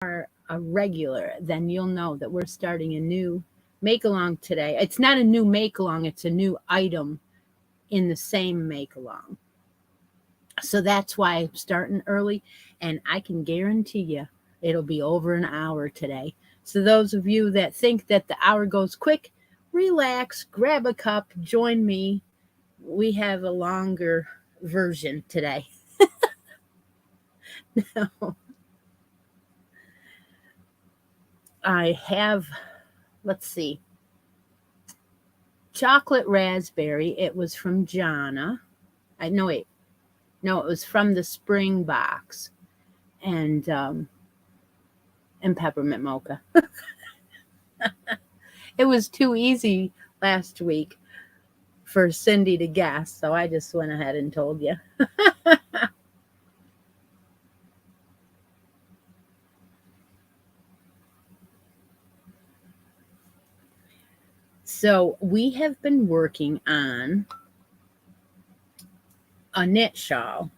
are a regular, then you'll know that we're starting a new make along today. It's not a new make along, it's a new item in the same make along. So that's why I'm starting early, and I can guarantee you it'll be over an hour today. So, those of you that think that the hour goes quick, relax, grab a cup, join me. We have a longer version today. I have, let's see, chocolate raspberry. It was from Jana. I know it. No, it was from the spring box, and peppermint mocha. It was too easy last week for Cindy to guess, so I just went ahead and told you. So we have been working on a knit shawl,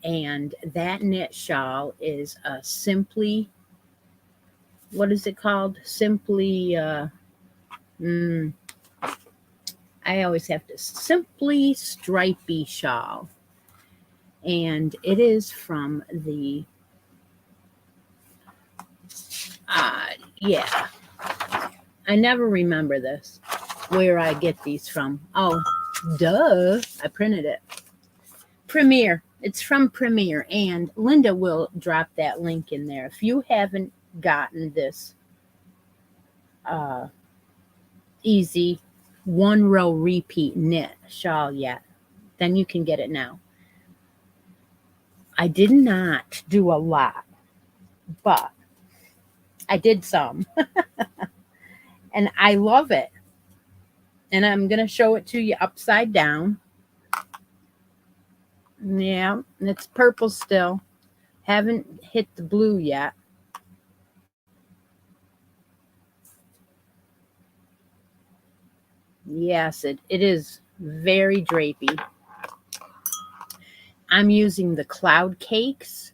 and that knit shawl is a simply, what is it called? Simply, I always have to, simply stripy shawl. And it is from the, yeah, I never remember this, where I get these from. Oh, duh, I printed it. Premier. It's from Premier, and Linda will drop that link in there. If you haven't gotten this easy one row repeat knit shawl yet, then you can get it now. I did not do a lot, but I did some. And I love it. And I'm going to show it to you upside down. Yeah, it's purple still. Haven't hit the blue yet. Yes, it is very drapey. I'm using the Cloud Cakes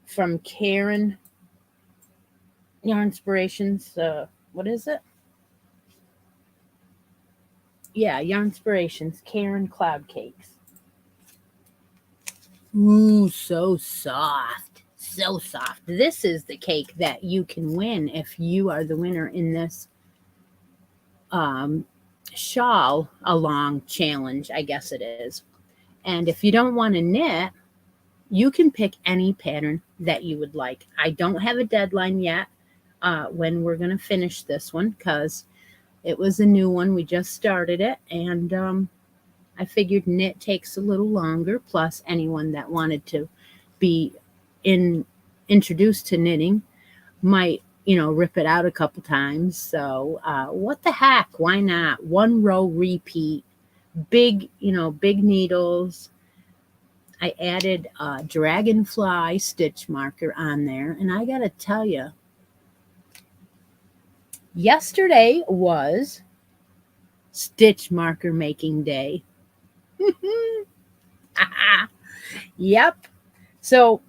from Karen Yarn Inspirations. What is it? Yeah, Yarn Inspirations, Karen Cloud Cakes. Ooh, so soft. So soft. This is the cake that you can win if you are the winner in this shawl along challenge, I guess it is. And if you don't want to knit, you can pick any pattern that you would like. I don't have a deadline yet when we're going to finish this one, because it was a new one. We just started it, and I figured knit takes a little longer. Plus, anyone that wanted to be introduced to knitting might, rip it out a couple times. So what the heck? Why not? One row repeat, big needles. I added a dragonfly stitch marker on there, and I gotta tell you, yesterday was stitch marker making day. Yep. So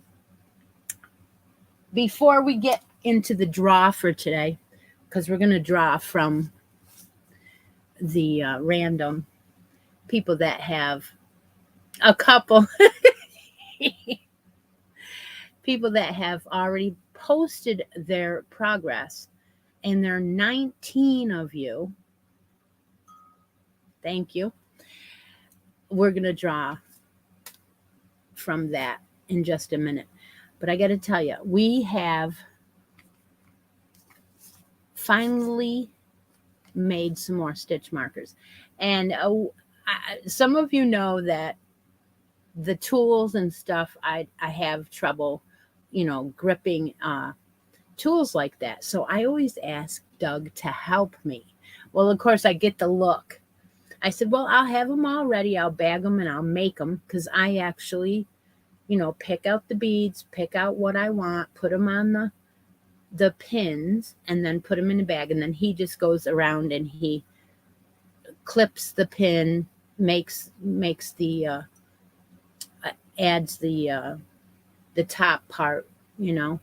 before we get into the draw for today, because we're going to draw from the random people that have a couple people that have already posted their progress, and there are 19 of you. Thank you. We're going to draw from that in just a minute. But I got to tell you, we have finally made some more stitch markers. And some of you know that the tools and stuff, I have trouble, gripping tools like that. So I always ask Doug to help me. Well, of course, I get the look. I said, well, I'll have them all ready. I'll bag them and I'll make them, because I actually, pick out the beads, pick out what I want, put them on the pins, and then put them in a bag. And then he just goes around and he clips the pin, makes the adds the top part you know.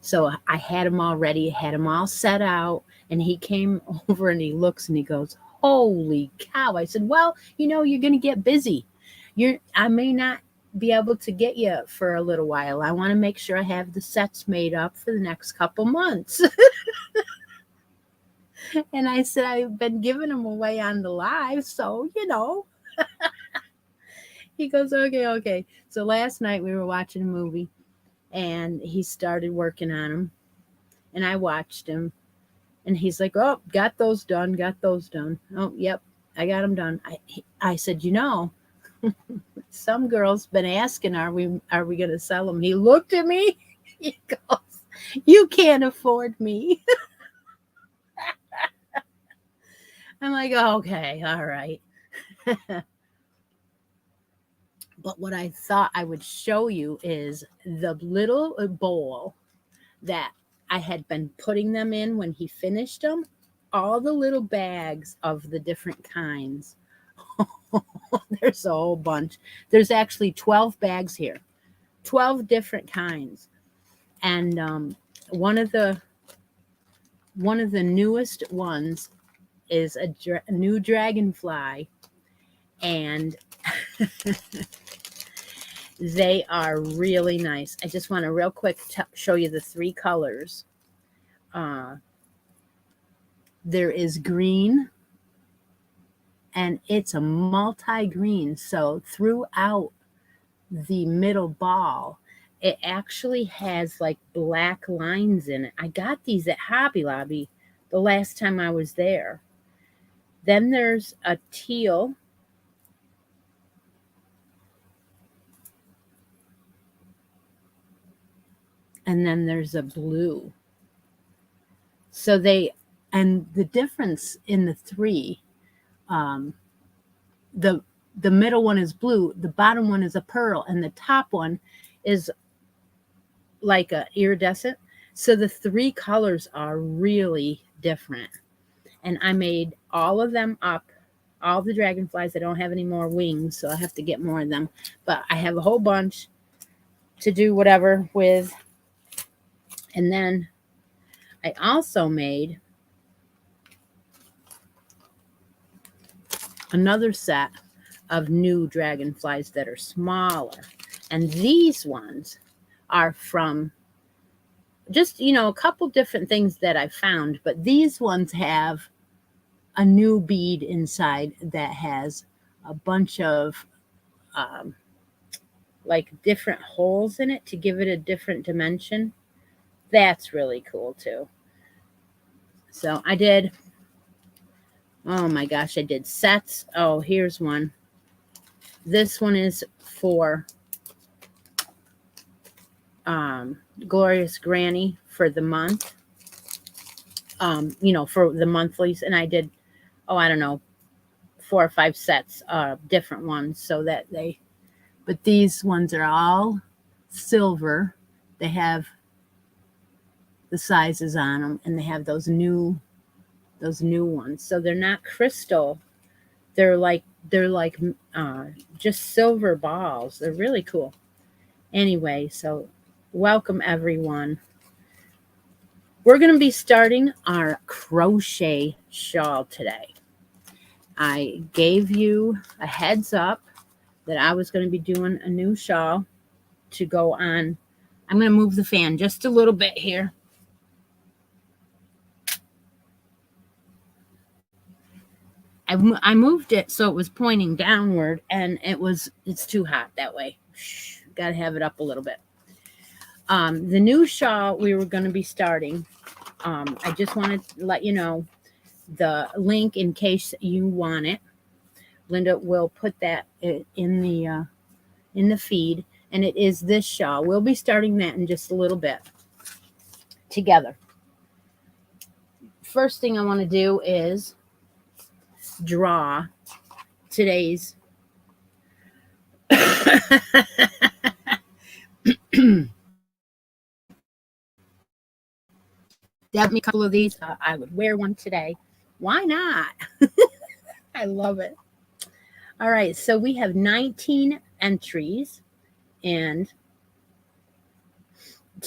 So I had them all ready, had them all set out, and he came over and he looks and he goes, "Holy cow." I said, "Well, you're going to get busy. I may not be able to get you for a little while. I want to make sure I have the sets made up for the next couple months." And I said, "I've been giving them away on the live, so. He goes, "Okay, okay." So last night we were watching a movie and he started working on them, and I watched him, and he's like, "Oh, got those done, got those done. Oh, yep, I got them done." I said, some girls been asking, are we going to sell them?" He looked at me. He goes, "You can't afford me." I'm like, "Okay, all right." But what I thought I would show you is the little bowl that I had been putting them in when he finished them. All the little bags of the different kinds. There's a whole bunch. There's actually 12 bags here, 12 different kinds. And one of the newest ones is a new dragonfly, and they are really nice. I just want to real quick show you the three colors. There is green, and it's a multi-green. So throughout the middle ball, it actually has like black lines in it. I got these at Hobby Lobby the last time I was there. Then there's a teal. And then there's a blue. So and the difference in the three, the middle one is blue, the bottom one is a pearl, and the top one is like a iridescent. So the three colors are really different. And I made all of them up, all the dragonflies. I don't have any more wings, so I have to get more of them. But I have a whole bunch to do whatever with. And then I also made another set of new dragonflies that are smaller. And these ones are from just, a couple different things that I found. But these ones have a new bead inside that has a bunch of like different holes in it to give it a different dimension. That's really cool too. So I did, oh my gosh, I did sets. Oh, here's one. This one is for Glorious Granny for the month. For the monthlies. And I did, I don't know, 4 or 5 sets, different ones, so that but these ones are all silver. They have the sizes on them, and they have those new ones. So they're not crystal. They're like just silver balls. They're really cool. Anyway, so welcome everyone. We're going to be starting our crochet shawl today. I gave you a heads up that I was going to be doing a new shawl to go on. I'm going to move the fan just a little bit here. I moved it so it was pointing downward, and it's too hot that way. Got to have it up a little bit. The new shawl we were going to be starting. I just wanted to let you know the link in case you want it. Linda will put that in the feed, and it is this shawl. We'll be starting that in just a little bit together. First thing I want to do is draw today's Dab me a couple of these. I would wear one today. Why not? I love it. All right, so we have 19 entries, and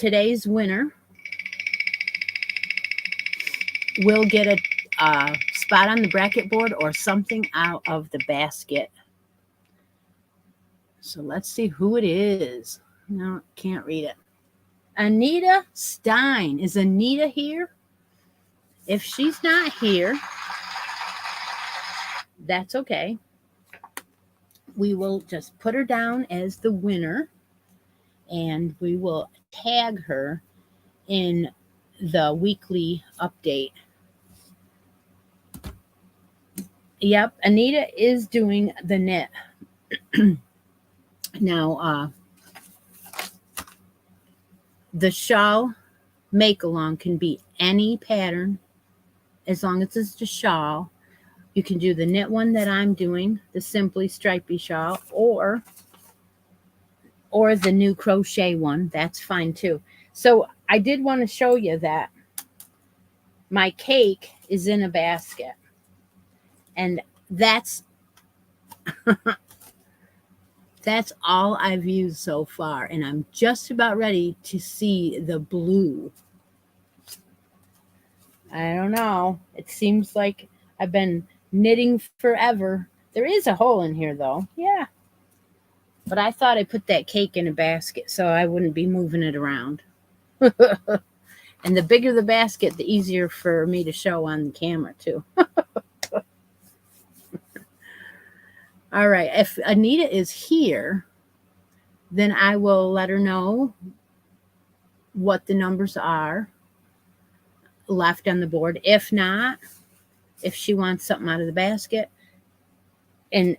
today's winner will get a spot on the bracket board or something out of the basket. So let's see who it is. No, can't read it. Anita Stein. Is Anita here? If she's not here, that's okay. We will just put her down as the winner, and we will tag her in the weekly update. Yep, Anita is doing the knit. Now, the shawl make-along can be any pattern as long as it's a shawl. You can do the knit one that I'm doing, the Simply Stripey shawl, or the new crochet one. That's fine too. So I did want to show you that my cake is in a basket. And that's that's all I've used so far. And I'm just about ready to see the blue. I don't know. It seems like I've been knitting forever. There is a hole in here though. Yeah. But I thought I put that cake in a basket so I wouldn't be moving it around. And the bigger the basket, the easier for me to show on the camera too. All right. If Anita is here, then I will let her know what the numbers are left on the board. If not, if she wants something out of the basket, and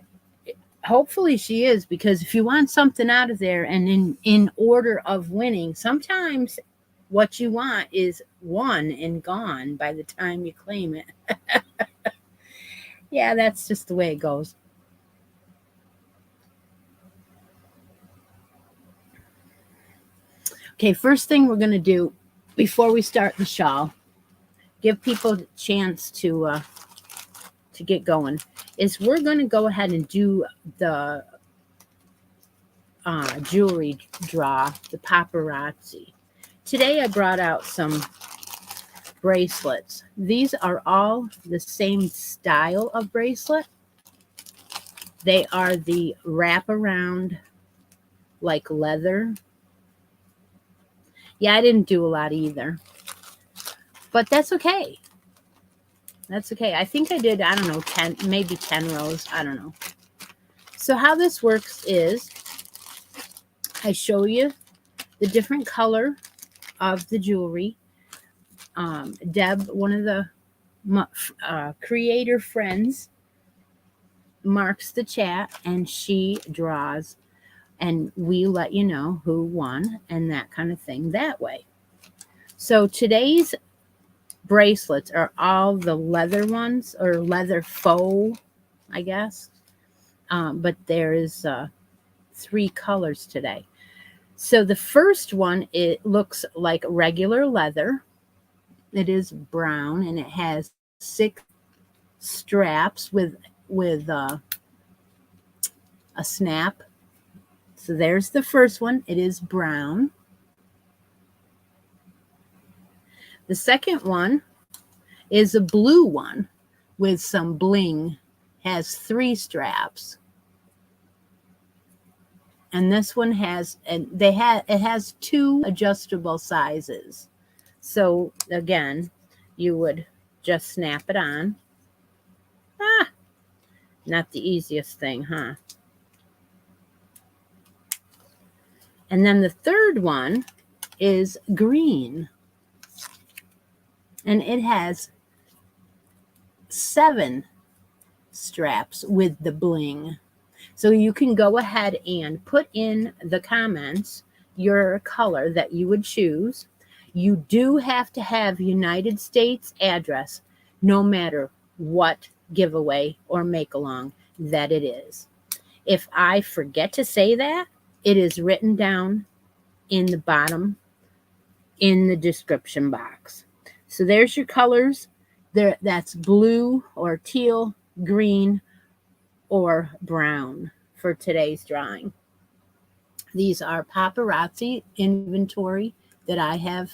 hopefully she is, because if you want something out of there and in order of winning, sometimes what you want is won and gone by the time you claim it. Yeah, that's just the way it goes. Okay, first thing we're going to do before we start the shawl, give people a chance to get going, is we're going to go ahead and do the jewelry draw, the paparazzi. Today I brought out some bracelets. These are all the same style of bracelet. They are the wraparound, like leather. Yeah, I didn't do a lot either, but that's okay. That's okay. I think I did, I don't know, 10, maybe 10 rows. I don't know. So how this works is I show you the different color of the jewelry. Deb, one of the creator friends, marks the chat and she draws, and we let you know who won and that kind of thing that way. So today's bracelets are all the leather ones, or leather faux, I guess. But there is 3 colors today. So the first one, it looks like regular leather. It is brown and it has 6 straps with a snap. So there's the first one. It is brown. The second one is a blue one with some bling. Has 3 straps. And this one has, it has 2 adjustable sizes. So again, you would just snap it on. Not the easiest thing, huh? And then the third one is green. And it has 7 straps with the bling. So you can go ahead and put in the comments your color that you would choose. You do have to have United States address, no matter what giveaway or make along that it is. If I forget to say that, it is written down in the bottom in the description box. So there's your colors. There, that's blue or teal, green, or brown for today's drawing. These are paparazzi inventory that I have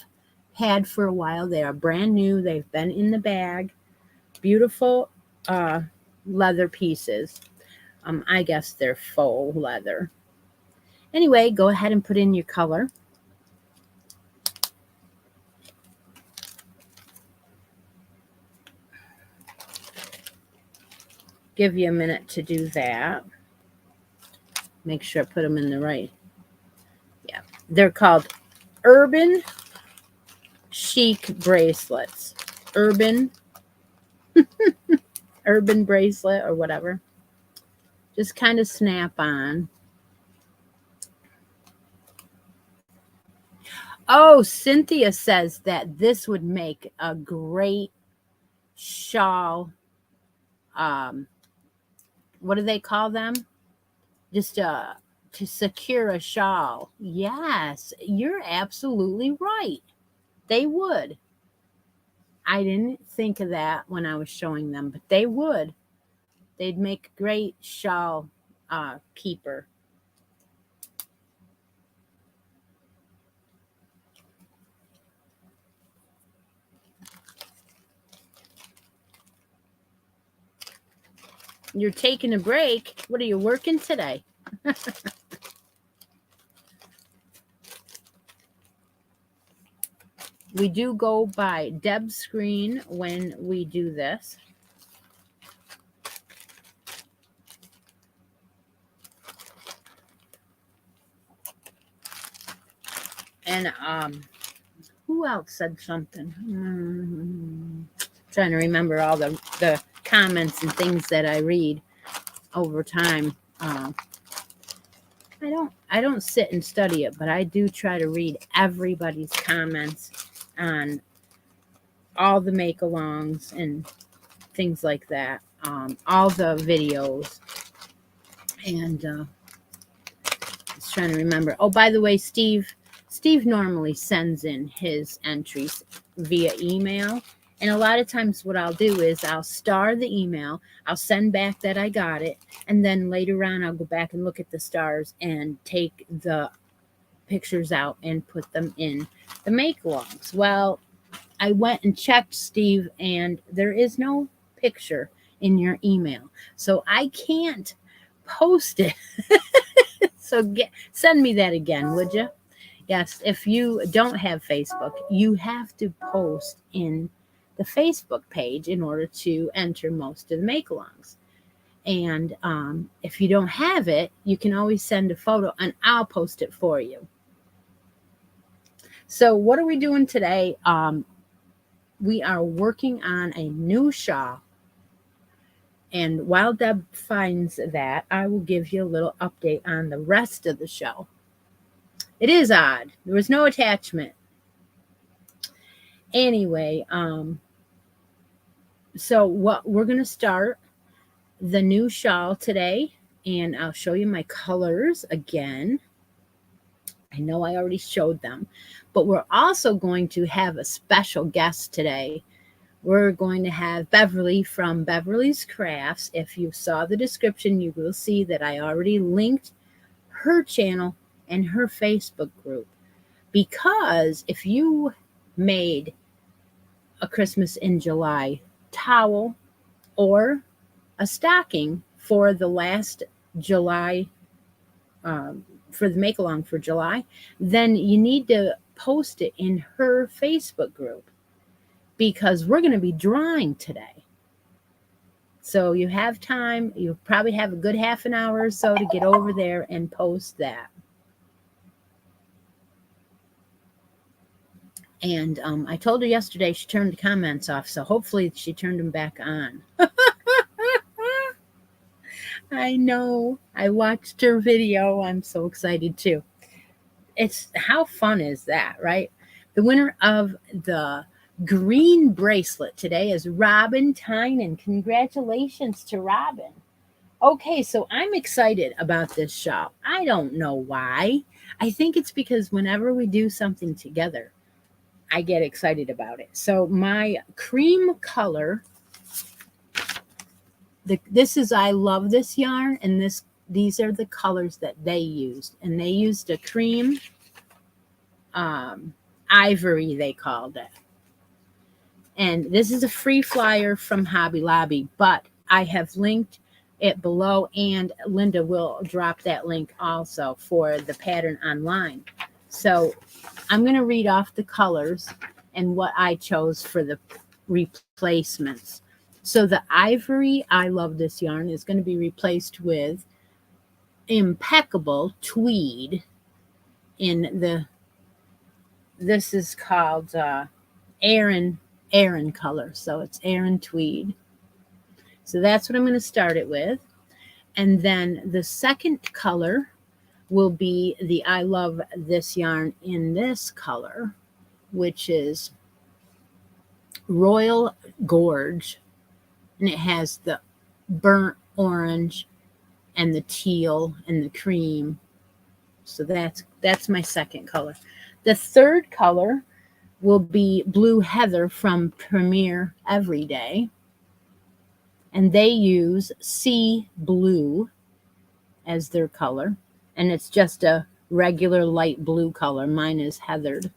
had for a while. They are brand new. They've been in the bag. Beautiful leather pieces. I guess they're faux leather. Anyway, go ahead and put in your color. Give you a minute to do that. Make sure I put them in the right. Yeah, they're called Urban Chic bracelets. Urban bracelet or whatever. Just kind of snap on. Oh, Cynthia says that this would make a great shawl. What do they call them? Just to secure a shawl. Yes, you're absolutely right. They would. I didn't think of that when I was showing them, but they would. They'd make a great shawl keeper. You're taking a break. What are you working today? We do go by Deb's screen when we do this. And who else said something? Trying to remember all the comments and things that I read over time. I don't sit and study it, but I do try to read everybody's comments on all the make-alongs and things like that. All the videos. And just trying to remember. Oh, by the way, Steve normally sends in his entries via email. And a lot of times what I'll do is I'll star the email. I'll send back that I got it. And then later on, I'll go back and look at the stars and take the pictures out and put them in the make-alongs. Well, I went and checked, Steve, and there is no picture in your email. So I can't post it. So send me that again, would you? Yes, if you don't have Facebook, you have to post in the Facebook page in order to enter most of the make-alongs. And if you don't have it, you can always send a photo and I'll post it for you. So what are we doing today? We are working on a new shawl. And while Deb finds that, I will give you a little update on the rest of the show. It is odd. There was no attachment. Anyway, so what we're going to start the new shawl today, and I'll show you my colors again. I know I already showed them, but we're also going to have a special guest today. We're going to have Beverly from Beverly's Crafts. If you saw the description, you will see that I already linked her channel and her Facebook group. Because if you made a Christmas in July towel or a stocking for the last July, for the make-along for July, then you need to post it in her Facebook group because we're going to be drawing today. So you have time. You probably have a good half an hour or so to get over there and post that. And I told her yesterday she turned the comments off, so hopefully she turned them back on. I know. I watched her video. I'm so excited too. How fun is that, right? The winner of the green bracelet today is Robin Tynan. Congratulations to Robin. Okay, so I'm excited about this shawl. I don't know why. I think it's because whenever we do something together, I get excited about it. So my cream color, I love this yarn, and these are the colors that they used. And they used a cream. Ivory, they called it. And this is a free flyer from Hobby Lobby, but I have linked it below, and Linda will drop that link also for the pattern online. So I'm going to read off the colors and what I chose for the replacements. So the Ivory, I love this yarn, is going to be replaced with Impeccable Tweed this is called Aran color. So it's Aran Tweed. So that's what I'm going to start it with. And then the second color will be the I love this yarn in this color, which is Royal Gorge. And it has the burnt orange and the teal and the cream. So that's my second color. The third color will be Blue Heather from Premier Everyday. And they use Sea Blue as their color. And it's just a regular light blue color. Mine is heathered.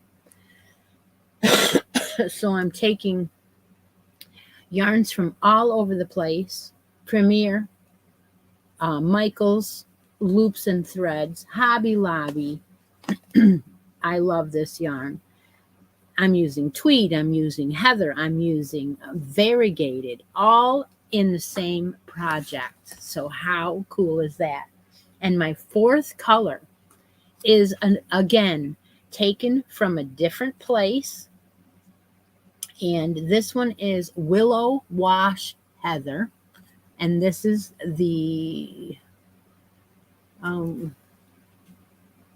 So I'm taking yarns from all over the place. Premier, Michael's, Loops and Threads, Hobby Lobby. I love this yarn. I'm using tweed, I'm using heather, I'm using variegated, all in the same project. So how cool is that? And my fourth color is, again, taken from a different place. And this one is Willow Wash Heather. And this is the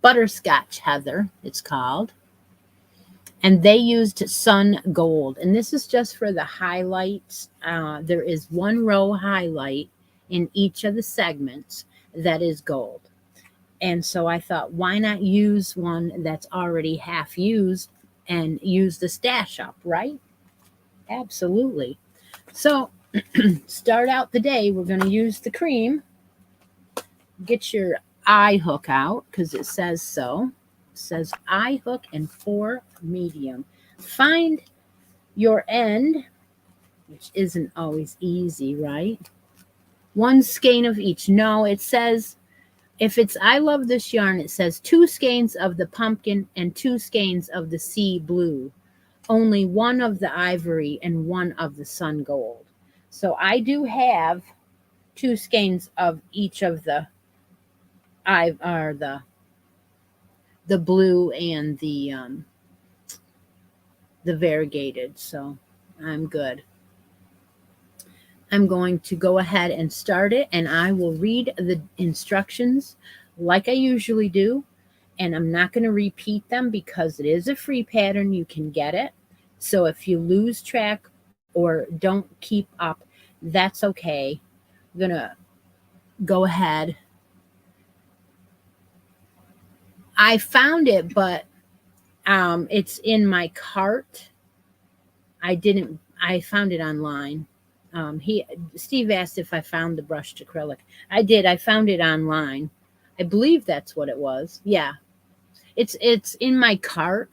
Butterscotch Heather, it's called. And they used Sun Gold. And this is just for the highlights. There is one row highlight in each of the segments that is gold. And so I thought, why not use one that's already half used and use the stash up, right? Absolutely. So start out the day. We're going to use the cream. Get your eye hook out because it says so. It says eye hook and 4 medium. Find your end, which isn't always easy, right? 1 skein of each. No, it says, if it's I love this yarn, it says 2 skeins of the pumpkin and 2 skeins of the sea blue. Only 1 of the ivory and 1 of the sun gold. So I do have 2 skeins of each of the blue and the variegated. So I'm good. I'm going to go ahead and start it, and I will read the instructions like I usually do, and I'm not going to repeat them because it is a free pattern. You can get it. So if you lose track or don't keep up, that's okay. I'm going to go ahead. I found it, but it's in my cart. I found it online. Steve asked if I found the brushed acrylic. I did. I found it online. I believe that's what it was. Yeah. It's in my cart.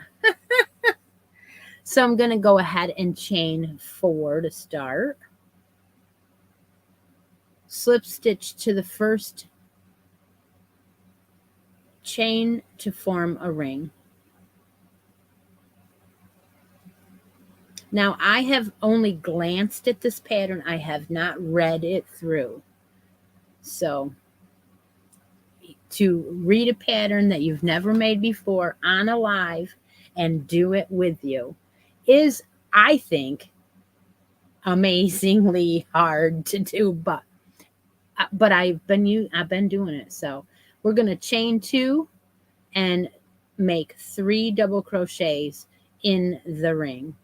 So I'm going to go ahead and chain 4 to start. Slip stitch to the first chain to form a ring. Now, I have only glanced at this pattern. I have not read it through. So, to read a pattern that you've never made before on a live and do it with you is, I think, amazingly hard to do. But I've been doing it. So, we're going to chain 2 and make 3 double crochets in the ring.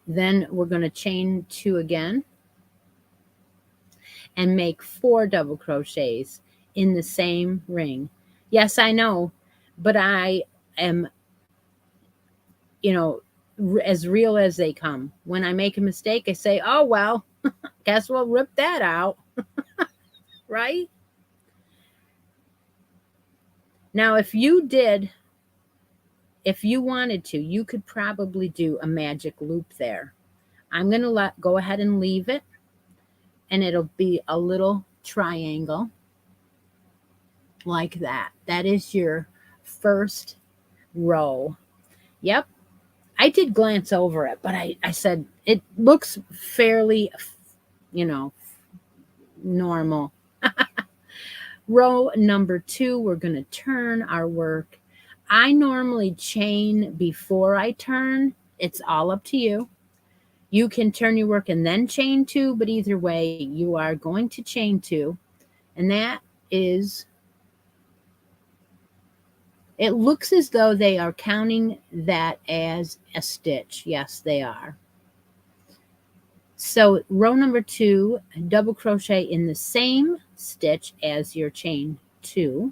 Then we're going to chain 2 again and make 4 double crochets in the same ring. Yes, I know, but I am, as real as they come. When I make a mistake, I say, oh, well, Guess we'll rip that out, right? Now, if you wanted to, you could probably do a magic loop there. I'm going to go ahead and leave it, and it'll be a little triangle like that. That is your first row. Yep. I did glance over it, but I said it looks fairly, normal. Row number 2, we're going to turn our work. I normally chain before I turn. It's all up to you. You can turn your work and then chain 2, but either way, you are going to chain 2. And that is, it looks as though they are counting that as a stitch. Yes, they are. So row number 2, double crochet in the same stitch as your chain 2.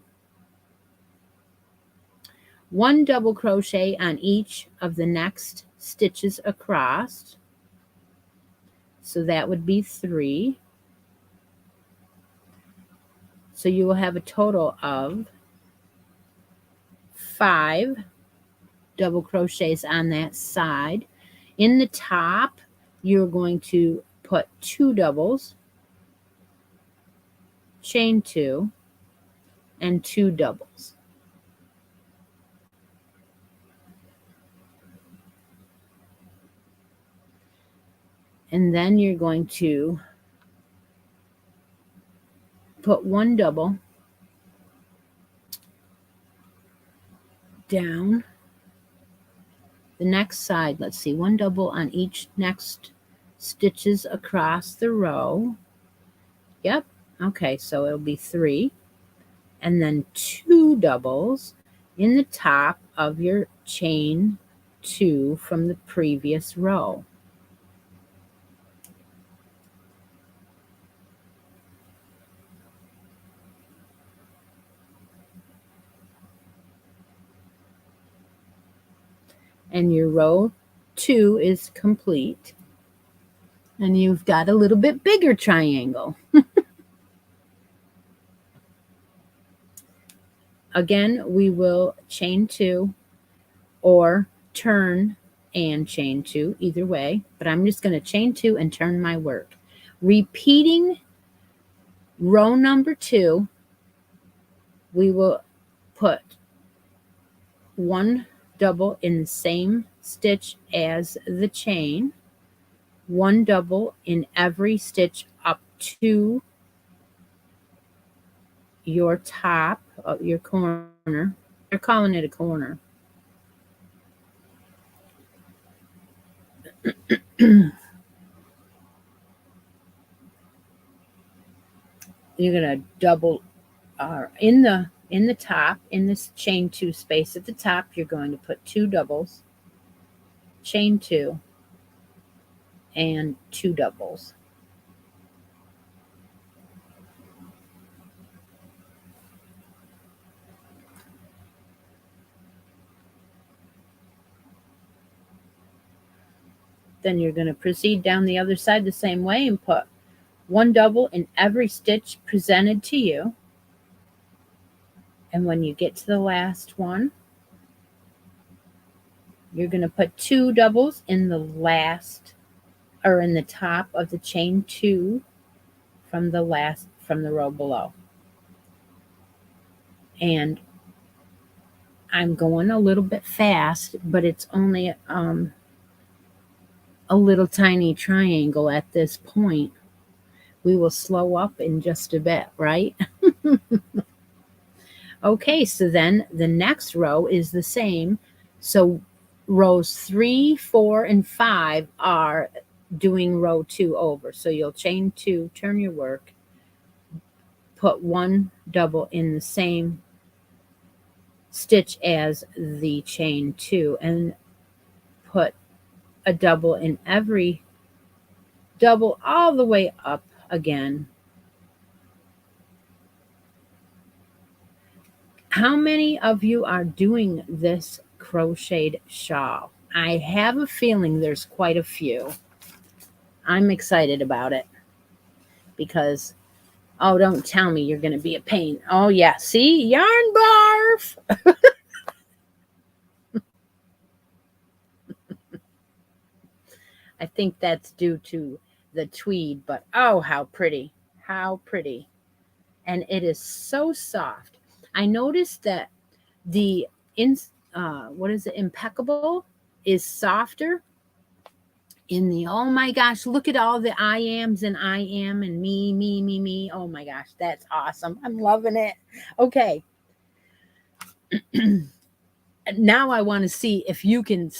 1 double crochet on each of the next stitches across. So that would be 3. So you will have a total of 5 double crochets on that side. In the top, you're going to put 2 doubles, chain 2, and 2 doubles. And then you're going to put 1 double down the next side. Let's see, 1 double on each next stitches across the row. Yep. Okay, so it'll be 3. And then 2 doubles in the top of your chain 2 from the previous row. And your row 2 is complete. And you've got a little bit bigger triangle. Again, we will chain 2 or turn and chain 2, either way. But I'm just going to chain 2 and turn my work. Repeating row number 2, we will put 1 double in the same stitch as the chain, 1 double in every stitch up to your top of your corner. They're calling it a corner. You're going to double in the top, in this chain 2 space at the top, you're going to put 2 doubles, chain 2, and 2 doubles. Then you're going to proceed down the other side the same way and put 1 double in every stitch presented to you. And when you get to the last one, you're going to put 2 doubles in the last, or in the top of the chain 2 from the row below. And I'm going a little bit fast, but it's only a little tiny triangle at this point. We will slow up in just a bit, right? Okay, so then the next row is the same. So rows 3, 4, and 5 are doing row 2 over. So you'll chain 2, turn your work, put 1 double in the same stitch as the chain 2, and put a double in every double all the way up again. How many of you are doing this crocheted shawl? I have a feeling there's quite a few. I'm excited about it because, oh, don't tell me you're going to be a pain. Oh, yeah. See? Yarn barf. I think that's due to the tweed, but oh, how pretty. How pretty. And it is so soft. I noticed that the what is it, impeccable is softer in the, oh my gosh, look at all the I ams and I am and me. Oh my gosh, that's awesome. I'm loving it. Okay. Now I want to see if you can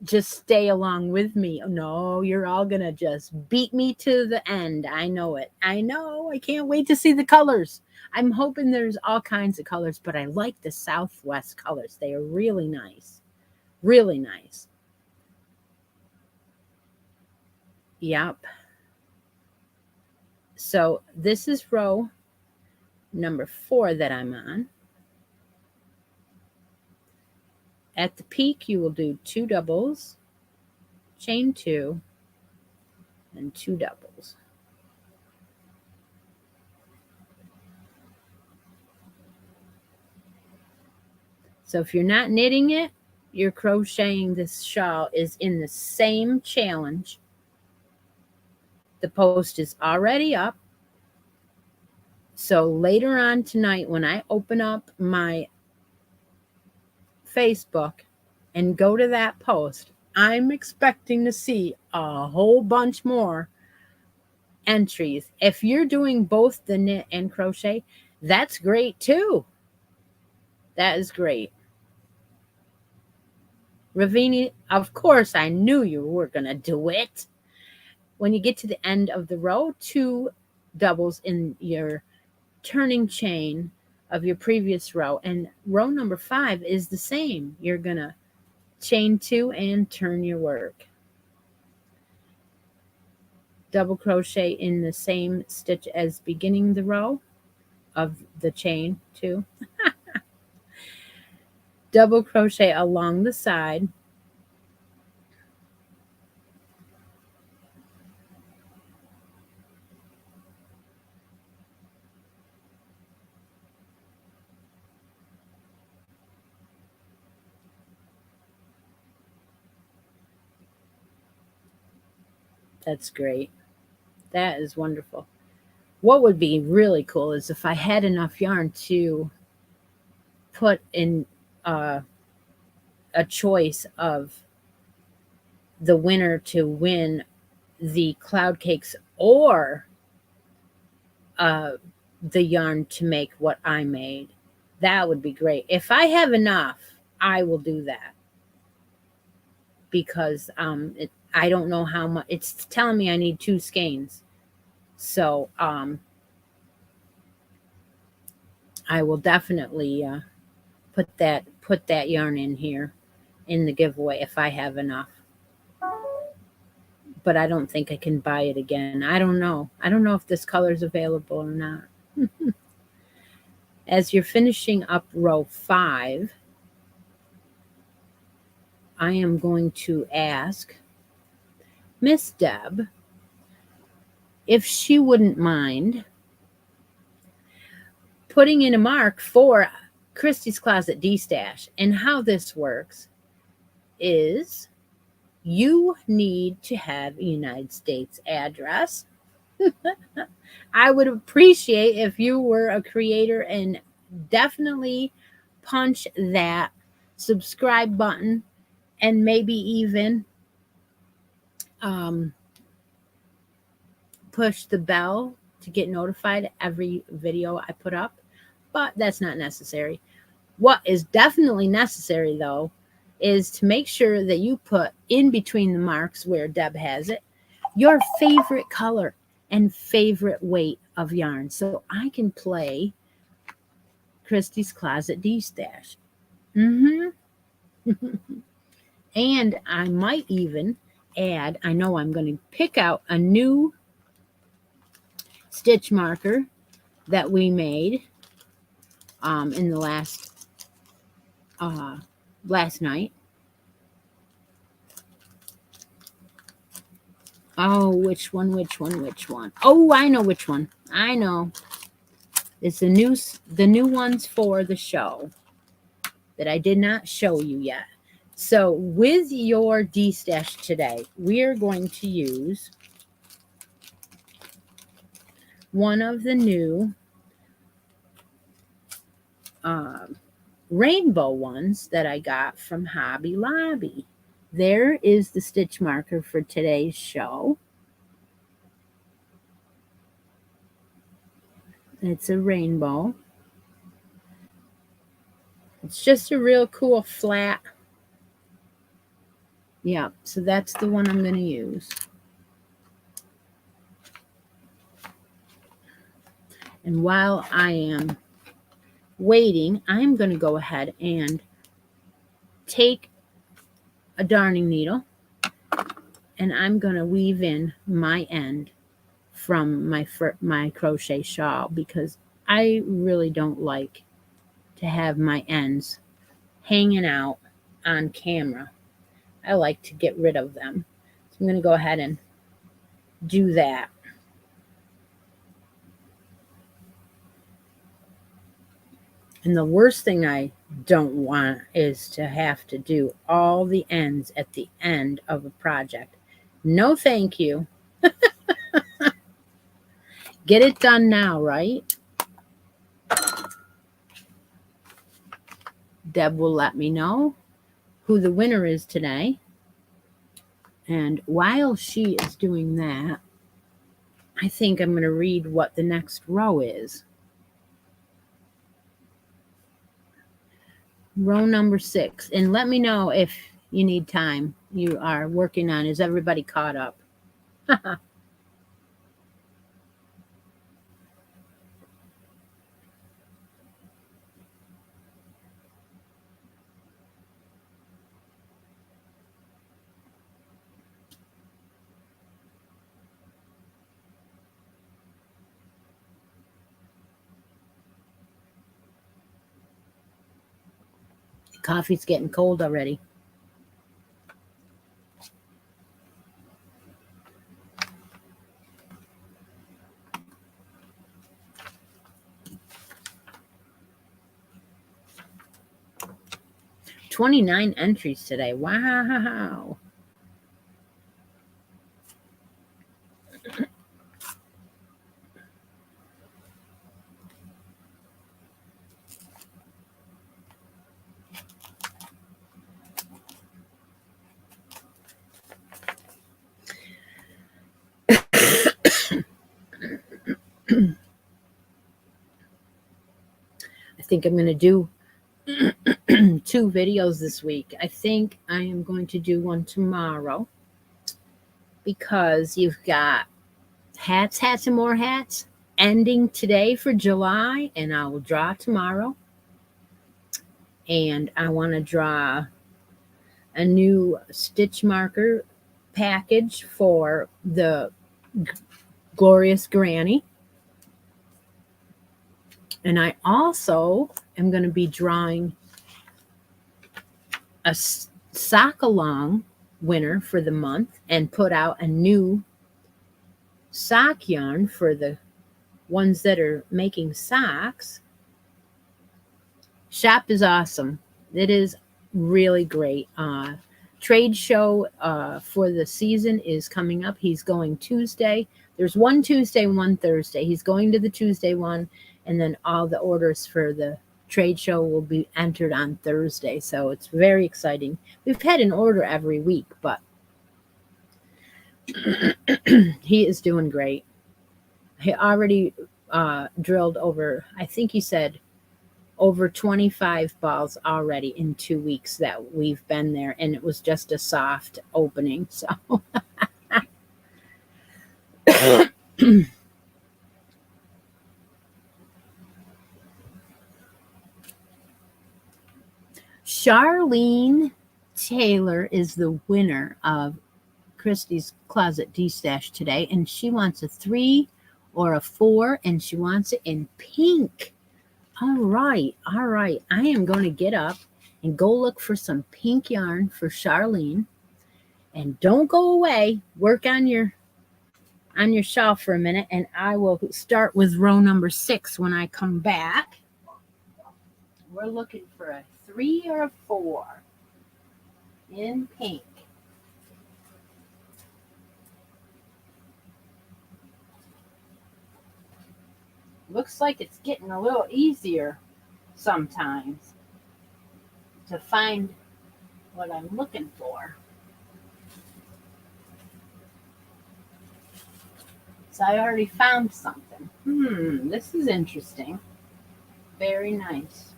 just stay along with me. No, you're all going to just beat me to the end. I know it. I know. I can't wait to see the colors. I'm hoping there's all kinds of colors, but I like the Southwest colors. They are really nice. Really nice. Yep. So this is row number 4 that I'm on. At the peak, you will do 2 doubles, chain 2, and 2 doubles. So if you're not knitting it, you're crocheting this shawl is in the same challenge. The post is already up. So later on tonight, when I open up my Facebook and go to that post, I'm expecting to see a whole bunch more entries. If you're doing both the knit and crochet, that's great too. That is great. Ravini, of course, I knew you were going to do it. When you get to the end of the row, 2 doubles in your turning chain of your previous row. And row number 5 is the same. You're going to chain 2 and turn your work. Double crochet in the same stitch as beginning the row of the chain 2. Double crochet along the side. That's great. That is wonderful. What would be really cool is if I had enough yarn to put in a choice of the winner to win the cloud cakes or the yarn to make what I made. That would be great. If I have enough, I will do that because I don't know how much. It's telling me I need 2 skeins. So I will definitely put that yarn in here in the giveaway if I have enough. But I don't think I can buy it again. I don't know. I don't know if this color is available or not. As you're finishing up row 5, I am going to ask Miss Deb if she wouldn't mind putting in a mark for Christi's Closet D-Stash. And how this works is you need to have a United States address. I would appreciate if you were a creator and definitely punch that subscribe button and maybe even push the bell to get notified every video I put up. But that's not necessary. What is definitely necessary, though, is to make sure that you put in between the marks where Deb has it, your favorite color and favorite weight of yarn. So I can play Christi's Closet D-Stash. And I might even add, I know I'm going to pick out a new stitch marker that we made in the last night. Oh, which one? Oh, I know which one. I know. It's the new ones for the show that I did not show you yet. So with your D-stash today, we are going to use one of the new rainbow ones that I got from Hobby Lobby. There is the stitch marker for today's show. It's a rainbow. It's just a real cool flat. Yeah, so that's the one I'm going to use. And while I am waiting, I'm going to go ahead and take a darning needle and I'm going to weave in my end from my crochet shawl because I really don't like to have my ends hanging out on camera. I like to get rid of them. So I'm going to go ahead and do that. And the worst thing I don't want is to have to do all the ends at the end of a project. No, thank you. Get it done now, right? Deb will let me know who the winner is today. And while she is doing that, I think I'm going to read what the next row is. Row number 6. And let me know if you need time. You are working on, is everybody caught up? Coffee's getting cold already. $29 entries today. Wow. I think I'm going to do 2 videos this week. I think I am going to do one tomorrow because you've got hats, and more hats ending today for July, and I will draw tomorrow. And I want to draw a new stitch marker package for the Glorious Granny. And I also am going to be drawing a sock along winner for the month and put out a new sock yarn for the ones that are making socks. Shop is awesome. It is really great. Trade show for the season is coming up. He's going Tuesday. There's one Tuesday, one Thursday. He's going to the Tuesday one, and then all the orders for the trade show will be entered on Thursday. So it's very exciting. We've had an order every week, but he is doing great. He already drilled over, I think he said, over 25 balls already in 2 weeks that we've been there, and it was just a soft opening. So Charlene Taylor is the winner of Christi's Closet D-Stash today, and she wants a 3 or a 4, and she wants it in pink. All right. I am going to get up and go look for some pink yarn for Charlene. And don't go away. Work on your on your shawl for a minute, and I will start with row number 6 when I come back. We're looking for a 3 or a 4 in pink. Looks like it's getting a little easier sometimes to find what I'm looking for. So I already found something. This is interesting. Very nice.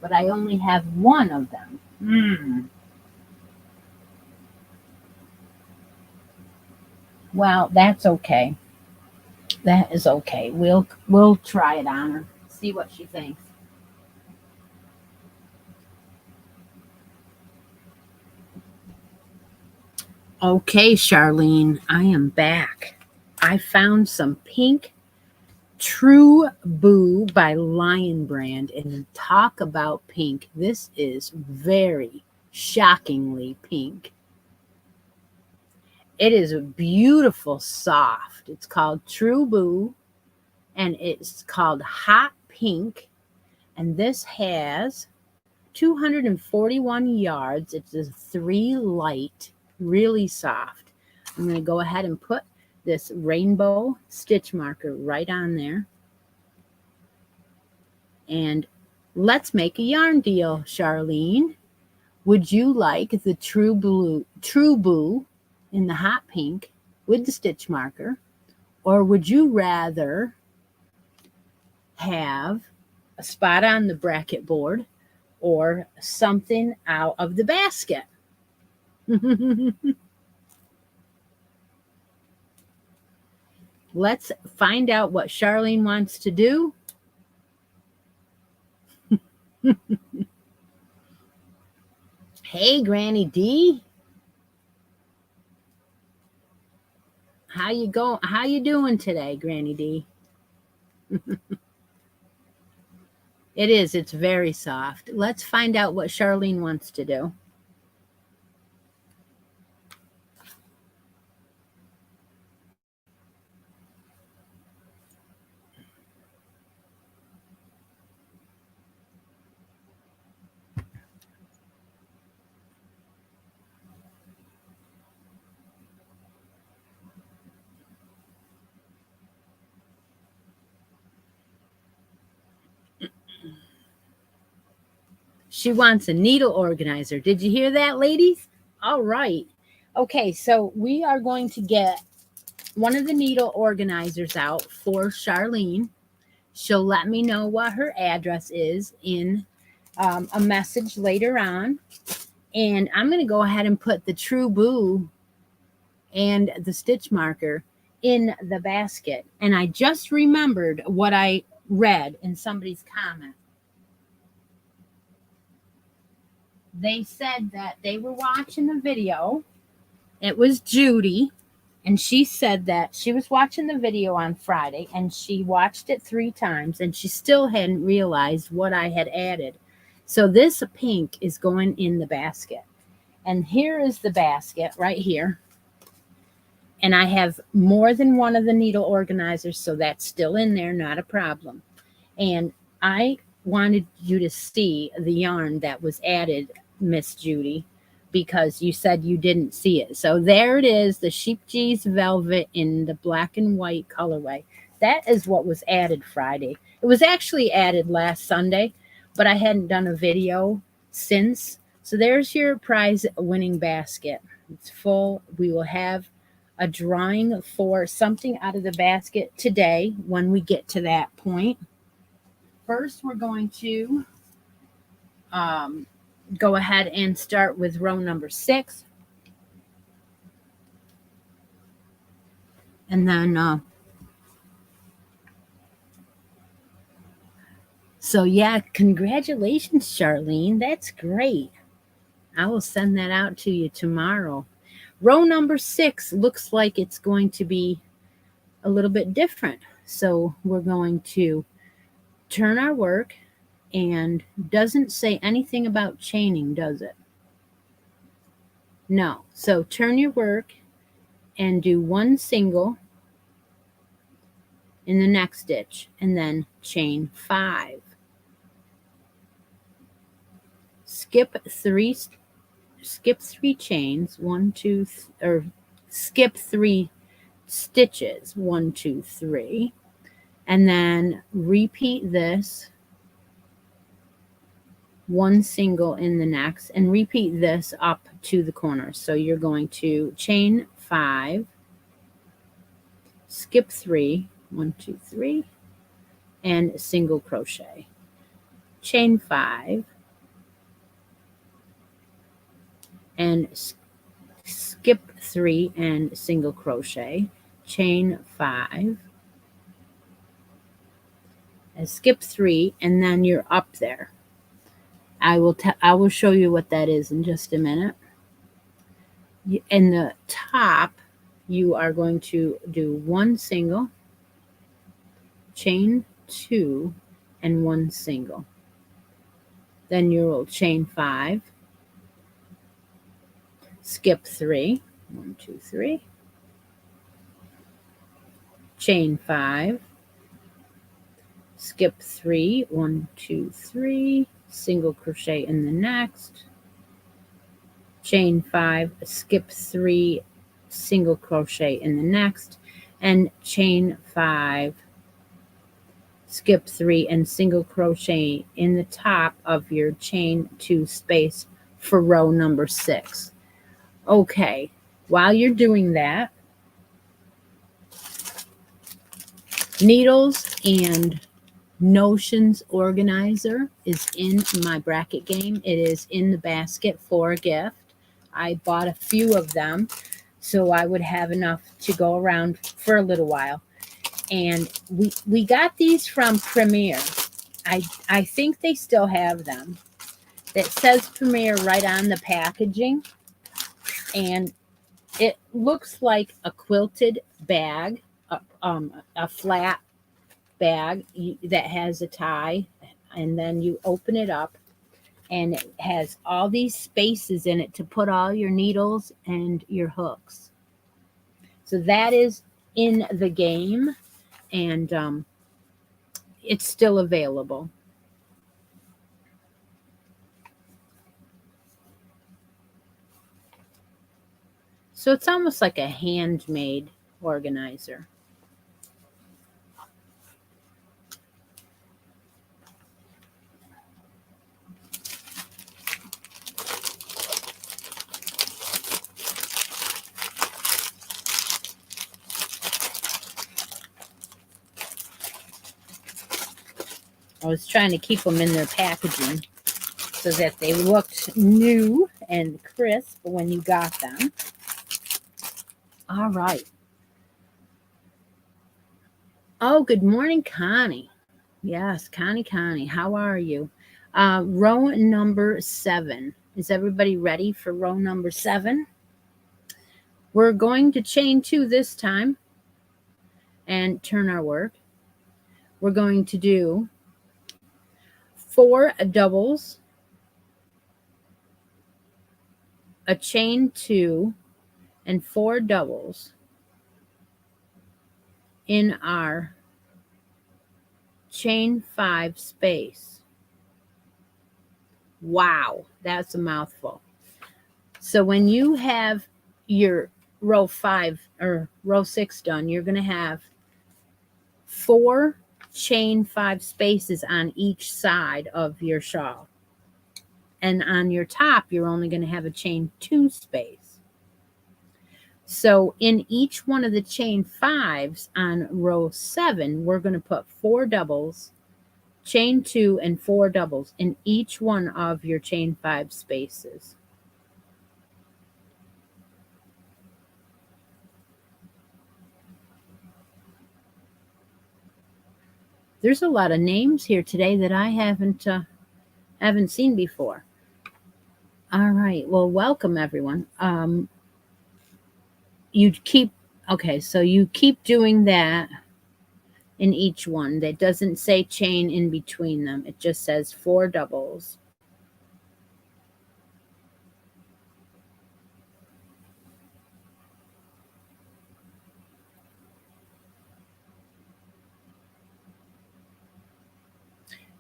But I only have one of them. Well, that's okay. That is okay. We'll try it on her. See what she thinks. Okay, Charlene, I am back. I found some pink True Boo by Lion Brand, and talk about pink. This is very shockingly pink. It is a beautiful soft. It's called True Boo, and it's called Hot Pink, and this has 241 yards. It's a 3 light, really soft. I'm going to go ahead and put this rainbow stitch marker right on there. And let's make a yarn deal, Charlene. Would you like the True Boo in the hot pink with the stitch marker, or would you rather have a spot on the bracket board or something out of the basket? Let's find out what Charlene wants to do. Hey, Granny D. How you doing today, Granny D? It's very soft. Let's find out what Charlene wants to do. She wants a needle organizer. Did you hear that, ladies? All right. Okay, so we are going to get one of the needle organizers out for Charlene. She'll let me know what her address is in a message later on. And I'm going to go ahead and put the True Boo and the stitch marker in the basket. And I just remembered what I read in somebody's comment. They said that they were watching the video. It was Judy. And she said that she was watching the video on Friday and she watched it 3 times and she still hadn't realized what I had added. So this pink is going in the basket. And here is the basket right here. And I have more than one of the needle organizers, so that's still in there, not a problem. And I wanted you to see the yarn that was added, Miss Judy, because you said you didn't see it. So there it is, the Sheep G's Velvet in the black and white colorway. That is what was added Friday. It was actually added last Sunday, but I hadn't done a video since. So there's your prize winning basket. It's full. We will have a drawing for something out of the basket today when we get to that point. First, we're going to go ahead and start with row number 6. And then, so yeah, congratulations, Charlene. That's great. I will send that out to you tomorrow. Row number 6 looks like it's going to be a little bit different. So we're going to turn our work and doesn't say anything about chaining, does it? No. So turn your work and do 1 single in the next stitch and then chain 5. Skip 3 chains, 1 2 or skip 3 stitches, 1 2 3, and then repeat this 1 single in the next and repeat this up to the corner. So you're going to chain 5, skip 3, 1 2 3, and single crochet, chain 5, and skip 3 and single crochet, chain 5, and skip 3, and then you're up there. I will show you what that is in just a minute. In the top, you are going to do 1 single, chain 2, and 1 single. Then you will chain 5, skip 3, 1 2 3, chain 5, skip 3, 1 2 3, single crochet in the next, chain 5, skip 3, single crochet in the next, and chain 5, skip 3, and single crochet in the top of your chain 2 space for row number 6. Okay, while you're doing that, Needles and Notions organizer is in my bracket game. It is in the basket for a gift. I bought a few of them so I would have enough to go around for a little while. And we got these from Premier. I think they still have them. It says Premier right on the packaging. And it looks like a quilted bag, a flat bag that has a tie, and then you open it up and it has all these spaces in it to put all your needles and your hooks. So that is in the game, and it's still available. So it's almost like a handmade organizer. I was trying to keep them in their packaging so that they looked new and crisp when you got them. All right. Oh, good morning, Connie. Yes, Connie. How are you? Row number 7. Is everybody ready for row number 7? We're going to chain 2 this time and turn our work. We're going to do 4 doubles, a chain 2, and 4 doubles in our chain 5 space. Wow, that's a mouthful. So when you have your row 5 or row 6 done, you're going to have 4 chain 5 spaces on each side of your shawl. And on your top, you're only going to have a chain 2 space. So in each one of the chain 5s on row 7, we're going to put 4 doubles, chain 2, and 4 doubles in each one of your chain 5 spaces. There's a lot of names here today that I haven't seen before. All right. Well, welcome everyone. So you keep doing that in each one. That doesn't say chain in between them. It just says 4 doubles.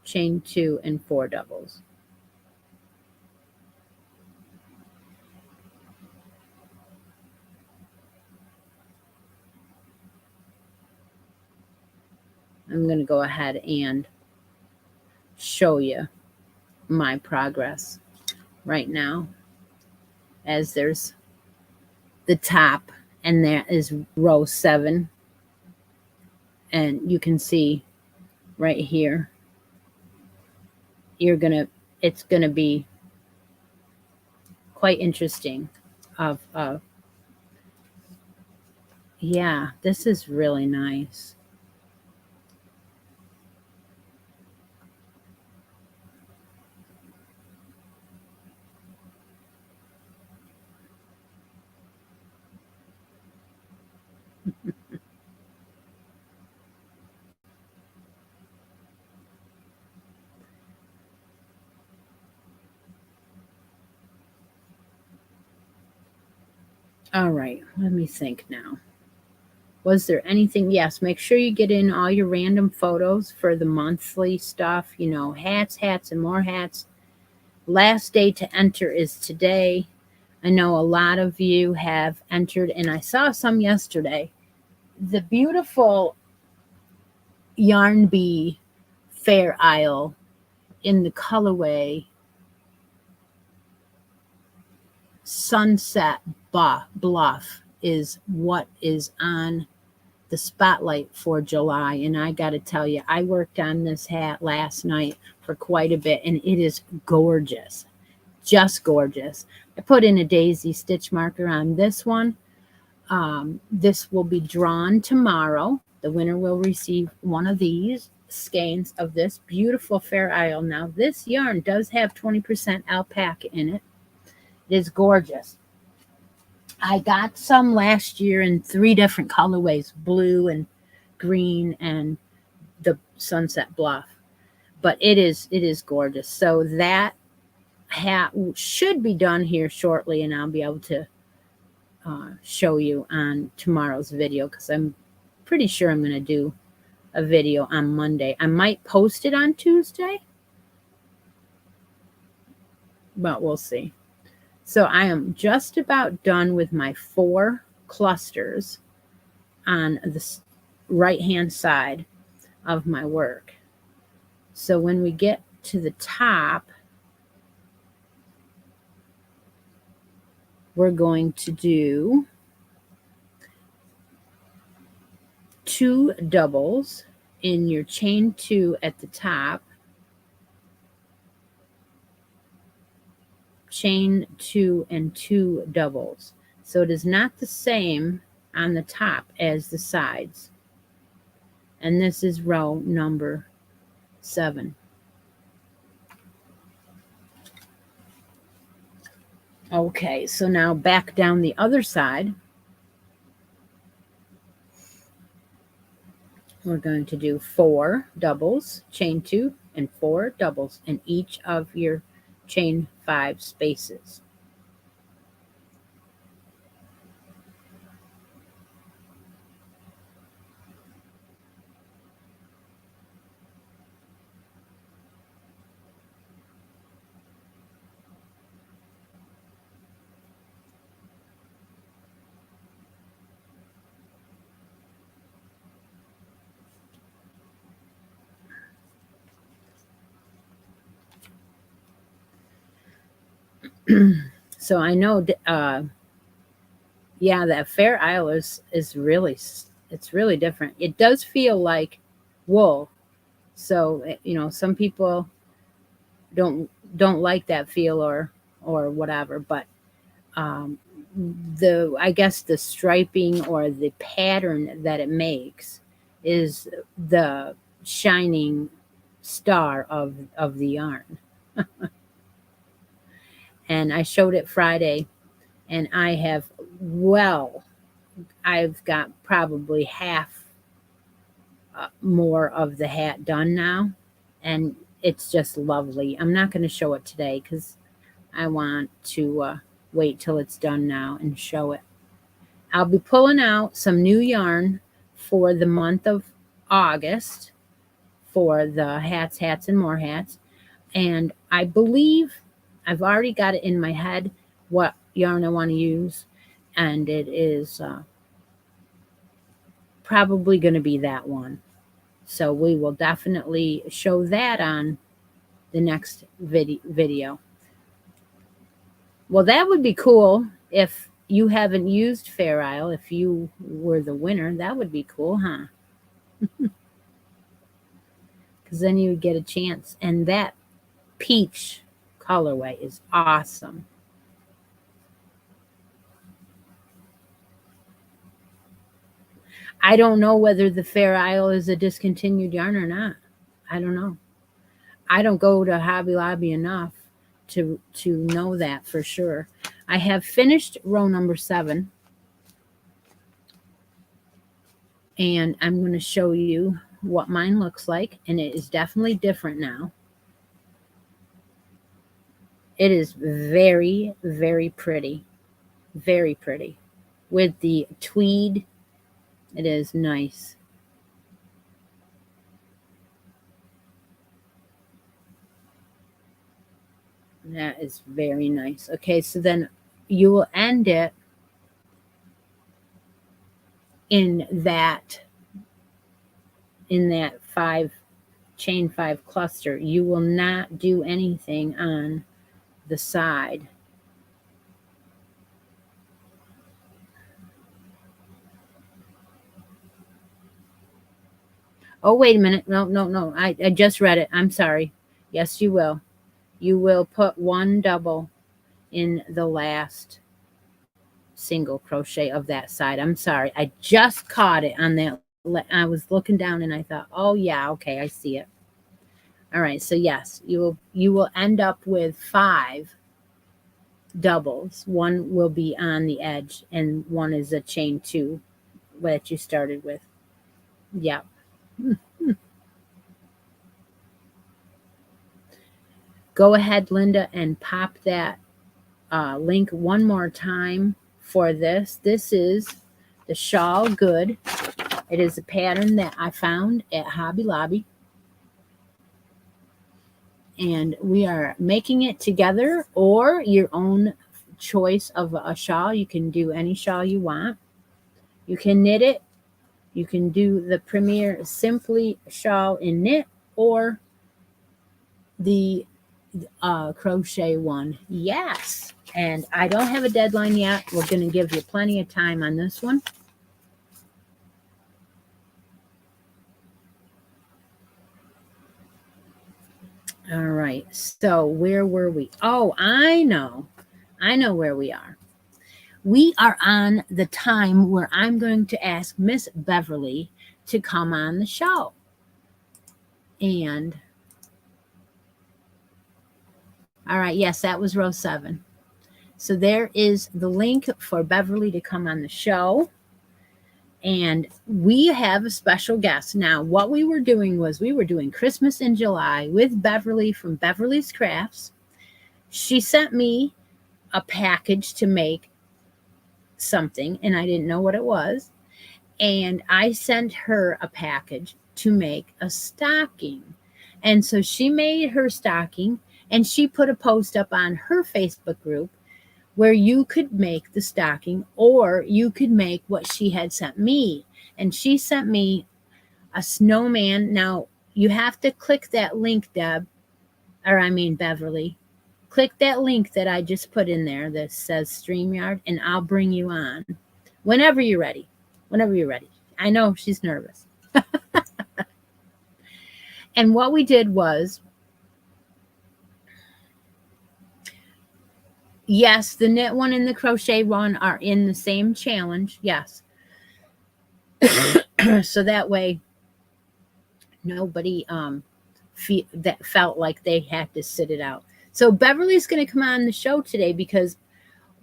Chain 2 and 4 doubles. I'm going to go ahead and show you my progress right now, as there's the top and there is row 7, and you can see right here it's gonna be quite interesting of yeah, this is really nice. All right, let me think now. Was there anything? Yes, make sure you get in all your random photos for the monthly stuff, you know, hats, and more hats. Last day to enter is today. I know a lot of you have entered, and I saw some yesterday. The beautiful Yarn Bee Fair Isle in the colorway Sunset Bluff is what is on the spotlight for July. And I got to tell you, I worked on this hat last night for quite a bit, and it is gorgeous, just gorgeous. I put in a daisy stitch marker on this one. This will be drawn tomorrow. The winner will receive one of these skeins of this beautiful Fair Isle. Now, this yarn does have 20% alpaca in it. It is gorgeous. I got some last year in 3 different colorways, blue and green and the Sunset Bluff. But it is gorgeous. So that hat should be done here shortly, and I'll be able to show you on tomorrow's video, because I'm pretty sure I'm going to do a video on Monday. I might post it on Tuesday, but we'll see. So I am just about done with my 4 clusters on the right-hand side of my work. So when we get to the top, we're going to do 2 doubles in your chain 2 at the top, chain 2 and 2 doubles. So it is not the same on the top as the sides. And this is row number 7. Okay, so now back down the other side. We're going to do 4 doubles, chain 2, and 4 doubles in each of your chain 5 spaces. So I know, yeah, that Fair Isle is really, it's really different. It does feel like wool. So, you know, some people don't like that feel or whatever, but I guess the striping or the pattern that it makes is the shining star of the yarn. And I showed it Friday, and I've got probably half more of the hat done now, and it's just lovely. I'm not going to show it today because I want to wait till it's done now and show it. I'll be pulling out some new yarn for the month of August for the hats, and more hats. And I believe I've already got it in my head what yarn I want to use. And it is probably going to be that one. So we will definitely show that on the next video. Well, that would be cool if you haven't used Fair Isle. If you were the winner, that would be cool, huh? Because then you would get a chance. And that peach colorway is awesome. I don't know whether the Fair Isle is a discontinued yarn or not. I don't know. I don't go to Hobby Lobby enough to know that for sure. I have finished row number 7. And I'm going to show you what mine looks like. And it is definitely different now. It is very, very pretty. Very pretty. With the tweed, it is nice. That is very nice. Okay, so then you will end it in that chain 5 cluster. You will not do anything on the side. Oh, wait a minute. No. I just read it. I'm sorry. Yes, you will. You will put 1 double in the last single crochet of that side. I'm sorry. I just caught it on that. I was looking down and I thought, oh yeah, okay, I see it. All right, so yes, you will end up with 5 doubles. 1 will be on the edge and 1 is a chain 2 that you started with. Yep. Go ahead, Linda, and pop that link one more time for this. This is the Shawl Good. It is a pattern that I found at Hobby Lobby. And we are making it together, or your own choice of a shawl. You can do any shawl you want. You can knit it. You can do the Premier Simply shawl in knit, or the crochet one. Yes. And I don't have a deadline yet. We're going to give you plenty of time on this one. All right. So where were we? Oh, I know where we are. We are on the time where I'm going to ask Miss Beverly to come on the show. And all right, yes, that was row 7. So there is the link for Beverly to come on the show. And we have a special guest. Now, what we were doing was we were doing Christmas in July with Beverly from Beverly's Crafts. She sent me a package to make something, and I didn't know what it was. And I sent her a package to make a stocking. And so she made her stocking, and she put a post up on her Facebook group where you could make the stocking, or you could make what she had sent me. And she sent me a snowman. Now, you have to click that link, Beverly. Click that link that I just put in there that says StreamYard, and I'll bring you on whenever you're ready. Whenever you're ready. I know she's nervous. And what we did was, yes, the knit one and the crochet one are in the same challenge. Yes. So that way nobody that felt like they had to sit it out. So Beverly's going to come on the show today because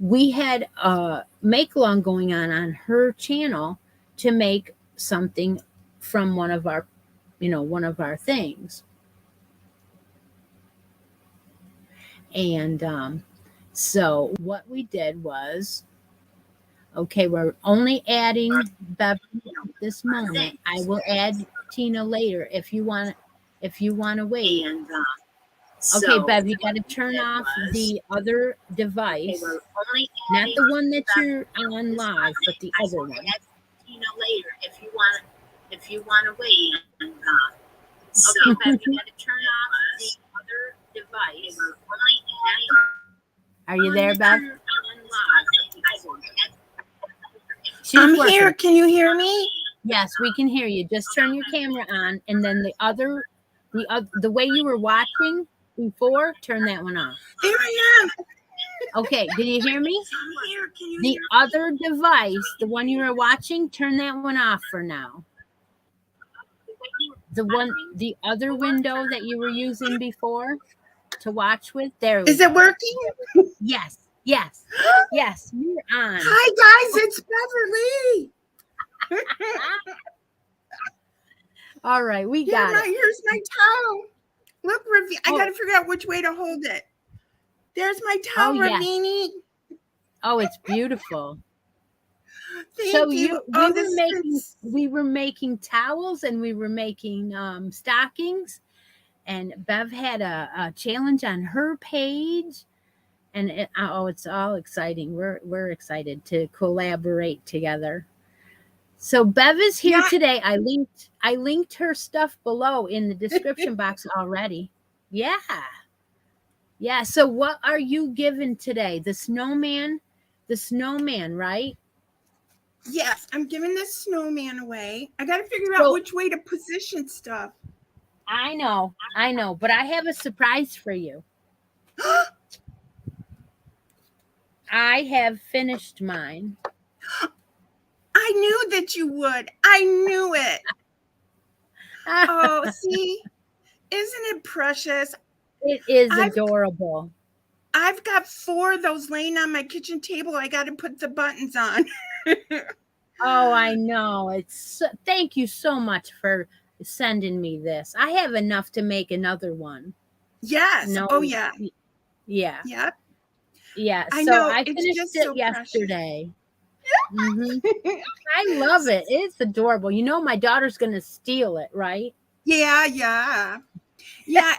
we had a make-along going on her channel to make something from one of our, one of our things. And so what we did was, okay, we're only adding Beverly at this moment. I will add Tina later if you want to wait. And okay, Bev, you got to turn off the other device, not the one that you're on live, but the other one. Tina later if you want to wait. And okay, Bev, you got to turn off the other device. Are you there, Bev? I'm here. Can you hear me? Yes, we can hear you. Just turn your camera on, and then the way you were watching before, turn that one off. There I am. Okay, did you hear me? I'm here. Can you The hear other device, the one you were watching, turn that one off for now. The other window that you were using before to watch with, there we Is it go. working? Yes, you're on. Hi, guys. It's Beverly. All right, we got it. Here's my towel. Look, I got to figure out which way to hold it. There's my towel, Ravini. Oh, it's beautiful. Thank you. We were making towels, and we were making stockings, and Bev had a challenge on her page, and it's all exciting. We're excited to collaborate together. So Bev is here today. I linked her stuff below in the description box already. Yeah. So what are you giving today? The snowman, right? Yes, I'm giving the snowman away. I got to figure out which way to position stuff. I know, but I have a surprise for you. I have finished mine. I knew that you would. I knew it. Oh, see? Isn't it precious? It is adorable. I've got 4 of those laying on my kitchen table. I got to put the buttons on. Oh, I know. Thank you so much for sending me this. I have enough to make another one. Yes. No. Oh, yeah. Yeah. Yep. Yeah. I so know. I finished it yesterday. Mm-hmm. I love it. It's adorable. My daughter's going to steal it, right? Yeah.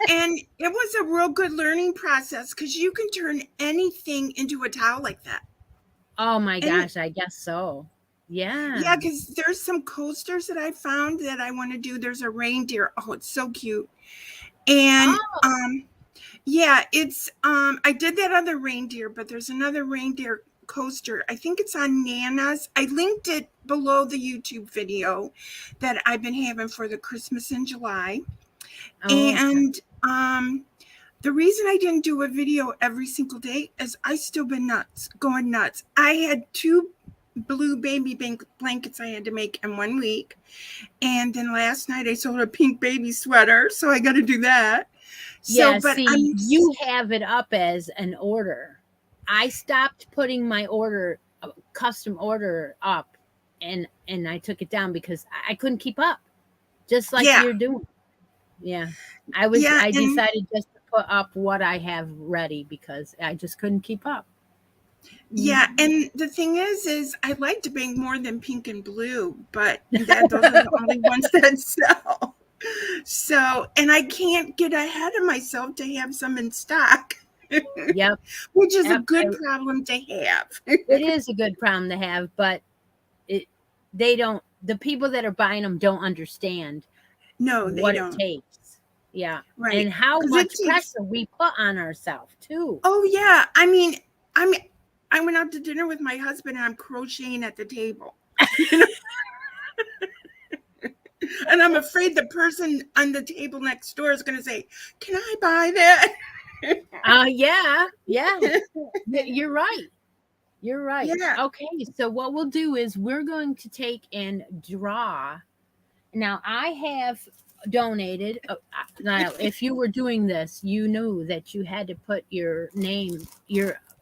And it was a real good learning process because you can turn anything into a towel like that. Oh my gosh, I guess so. Yeah. Yeah, because there's some coasters that I found that I want to do. There's a reindeer. Oh, it's so cute. And it's I did that other reindeer, but there's another reindeer coaster. I think it's on Nana's. I linked it below the YouTube video that I've been having for the Christmas in July. And the reason I didn't do a video every single day is I still been going nuts. I had 2 blue baby blankets I had to make in 1 week. And then last night I sold a pink baby sweater. So I got to do that. Yeah, so, you have it up as an order. I stopped putting my custom order up, and I took it down because I couldn't keep up, just like you're doing. Yeah, I decided just to put up what I have ready because I just couldn't keep up. Yeah, and the thing is I like to make more than pink and blue, but those are the only ones that sell. So, and I can't get ahead of myself to have some in stock. Yep. Which is a good problem to have. It is a good problem to have, but the people that are buying them don't understand what it takes. Yeah. Right. And how much pressure we put on ourselves too. Oh yeah. I mean, I went out to dinner with my husband and I'm crocheting at the table. And I'm afraid the person on the table next door is going to say, "Can I buy that?" Yeah. You're right. Yeah. Okay. So what we'll do is we're going to take and draw. Now I have donated. Now, if you were doing this, you knew that you had to put your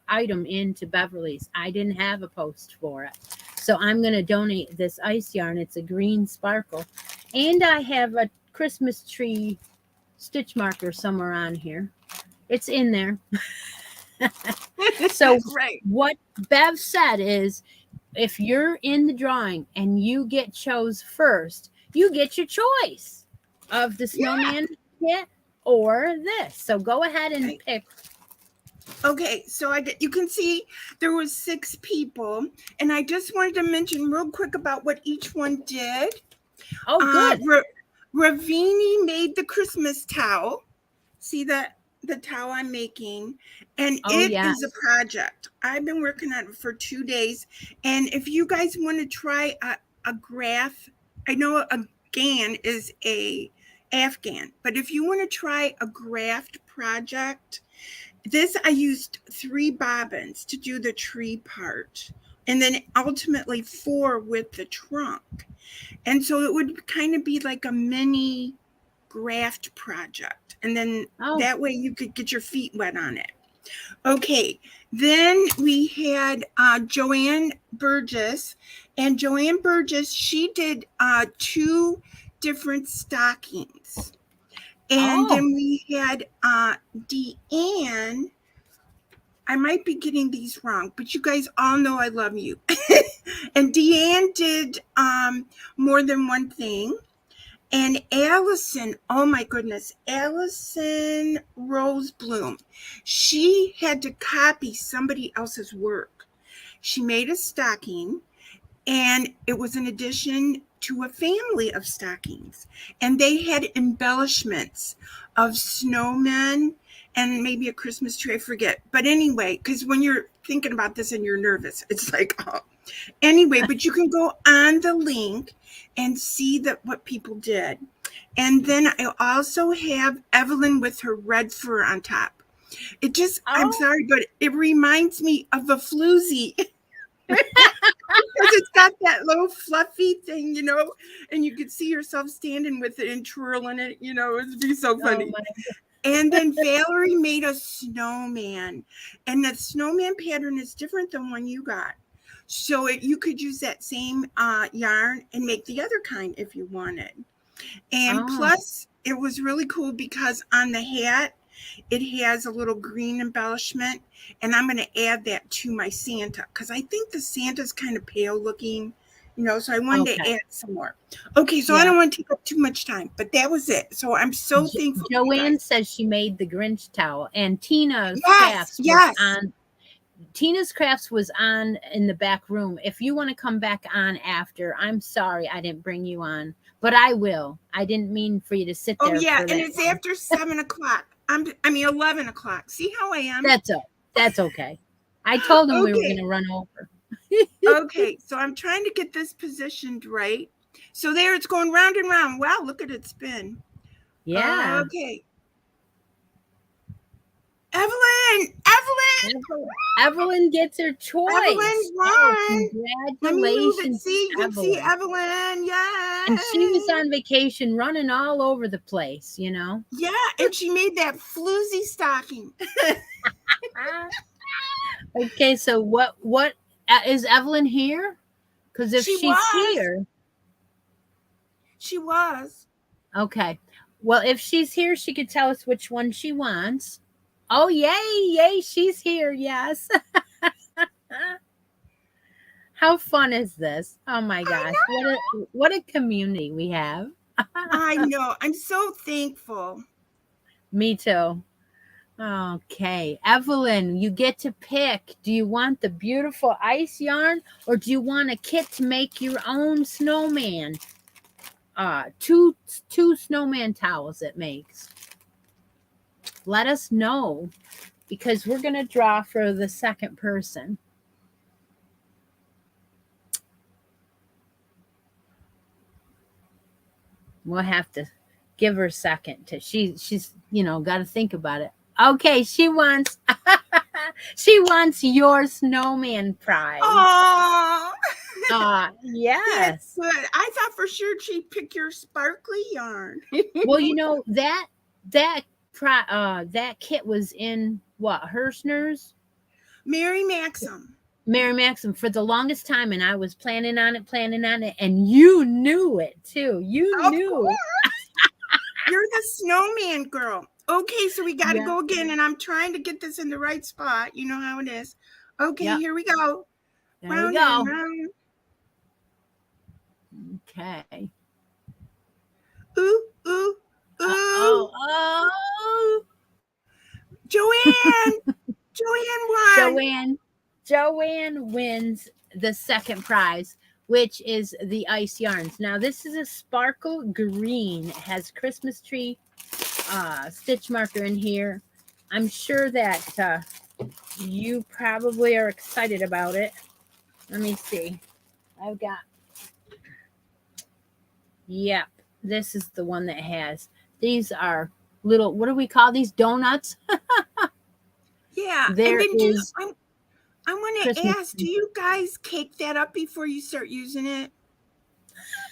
item into Beverly's. I didn't have a post for it. So I'm going to donate this ice yarn. It's a green sparkle. And I have a Christmas tree stitch marker somewhere on here. It's in there. So Right. what Bev said is, if you're in the drawing and you get chose first, you get your choice of the Yeah. snowman kit or this. So go ahead and Right. pick. Okay, so you can see there was 6 people, and I just wanted to mention real quick about what each one did. Oh, good. Ravini made the Christmas towel. See the towel I'm making, and Oh, it yes. is a project. I've been working on it for 2 days, and if you guys want to try a graph, I know a GAN is a Afghan, but if you want to try a graft project, this I used 3 bobbins to do the tree part, and then ultimately 4 with the trunk. And so it would kind of be like a mini graft project. And then Oh, that way you could get your feet wet on it. Okay, then we had Joanne Burgess. And Joanne Burgess, she did 2 different stockings. And oh, then we had Deanne. I might be getting these wrong, but you guys all know I love you. And Deanne did more than one thing. And Allison, oh my goodness, Allison Rose Bloom, she had to copy somebody else's work. She made a stocking, and it was an addition to a family of stockings. And they had embellishments of snowmen and maybe a Christmas tree, I forget. But anyway, because when you're thinking about this and you're nervous, it's like, oh. Anyway, but you can go on the link and see what people did. And then I also have Evelyn with her red fur on top. It just, I'm oh, sorry, but it reminds me of a floozy. Because it's got that little fluffy thing, and you could see yourself standing with it and twirling it, it'd be so oh funny. my. And then Valerie made a snowman, and the snowman pattern is different than one you got. So you could use that same yarn and make the other kind if you wanted. And Oh, plus, it was really cool because on the hat, it has a little green embellishment, and I'm going to add that to my Santa because I think the Santa's kind of pale looking, so I wanted okay. to add some more. Okay, so I Yeah. don't want to take up too much time, but that was it. So I'm so thankful for you Joanne guys. says she made the Grinch towel, and Tina's Yes, crafts was yes. on. Tina's crafts was on in the back room. If you want to come back on after, I'm sorry I didn't bring you on, but I will. I didn't mean for you to sit Oh, there yeah, for and that it's long. after 7 o'clock. I mean 11 o'clock. See how I am? That's okay. I told him we were going Okay, to run over. okay. So I'm trying to get this positioned right. So there, it's going round and round. Wow, look at it spin. Yeah. Okay, Evelyn, Evelyn, Evelyn gets her Evelyn choice. Oh, won. Let me move it. congratulations, See, you can see Evelyn. Evelyn. And she was Yay! on vacation running all over the place. Yeah, and she made that floozy stocking. Okay, so what is Evelyn here? Because if She she's was. here, She was. okay. Well, if she's here, she could tell us which one she wants. Oh, yay, she's here. Yes. How fun is this? Oh my I gosh. know. What a community we have. I know. I'm so thankful. Me too. Okay. Evelyn, you get to pick. Do you want the beautiful ice yarn or do you want a kit to make your own snowman? Two snowman towels it makes. Let us know because we're going to draw for the second person. We'll have to give her a second to she's got to think about it. Okay, she wants she wants your snowman prize. Oh, Yes. that's good. I thought for sure she'd pick your sparkly yarn. Well, that kit was in what, Hirschner's? Mary Maxim. Mary Maxim, for the longest time, and I was planning on it, and you knew it too. You Of knew. course. You're the snowman girl. Okay, so we got to Yeah. go again, and I'm trying to get this in the right spot. You know how it is. Okay, Yep. here we go. There we Round and go. round. Okay. Ooh, ooh, ooh. Oh. Joanne. Joanne won. Joanne wins the second prize, which is the ice yarns. Now, this is a sparkle green. It has Christmas tree stitch marker in here. I'm sure that you probably are excited about it. Let me see. I've got, yep, this is the one that has, these are little, what do we call these? Donuts? Yeah, and There then is I want to Christmas. ask, do you guys cake that up before you start using it?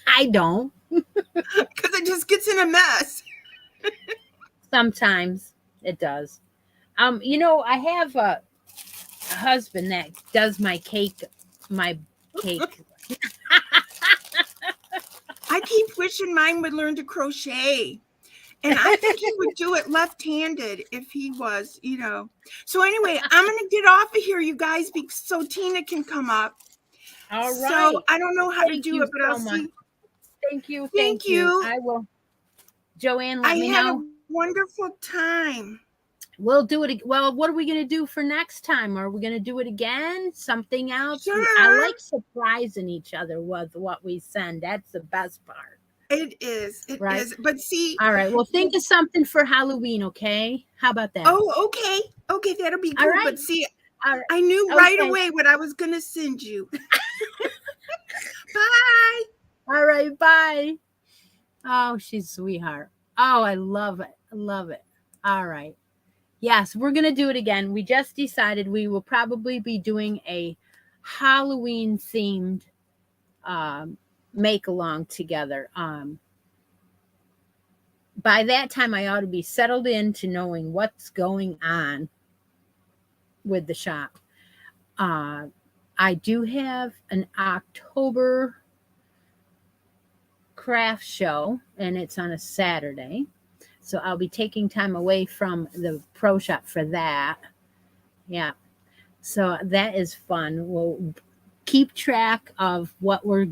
I don't. Because it just gets in a mess. Sometimes it does. I have a husband that does my cake. I keep wishing mine would learn to crochet. And I think he would do it left-handed if he was, So anyway, I'm going to get off of here, you guys, so Tina can come up. All So right. I don't know how to Thank do you it, but so I'll much. see. Thank you. Thank you. I will. Joanne, I let me had know. a wonderful time. We'll do it. Well, what are we going to do for next time? Are we going to do it again? Something else? Sure. I like surprising each other with what we send. That's the best part. It is. It right? is. But see. All right. Well, think of something for Halloween, okay? How about that? Oh, okay. Okay, that'll be cool. All right. But see, All right. I knew right away what I was going to send you. Bye. All right. Bye. Oh, she's a sweetheart. Oh, I love it. I love it. All right. Yes, we're going to do it again. We just decided we will probably be doing a Halloween themed make along together. By that time, I ought to be settled into knowing what's going on with the shop. I do have an October craft show, and it's on a Saturday. So I'll be taking time away from the pro shop for that. Yeah. So that is fun. We'll keep track of what we're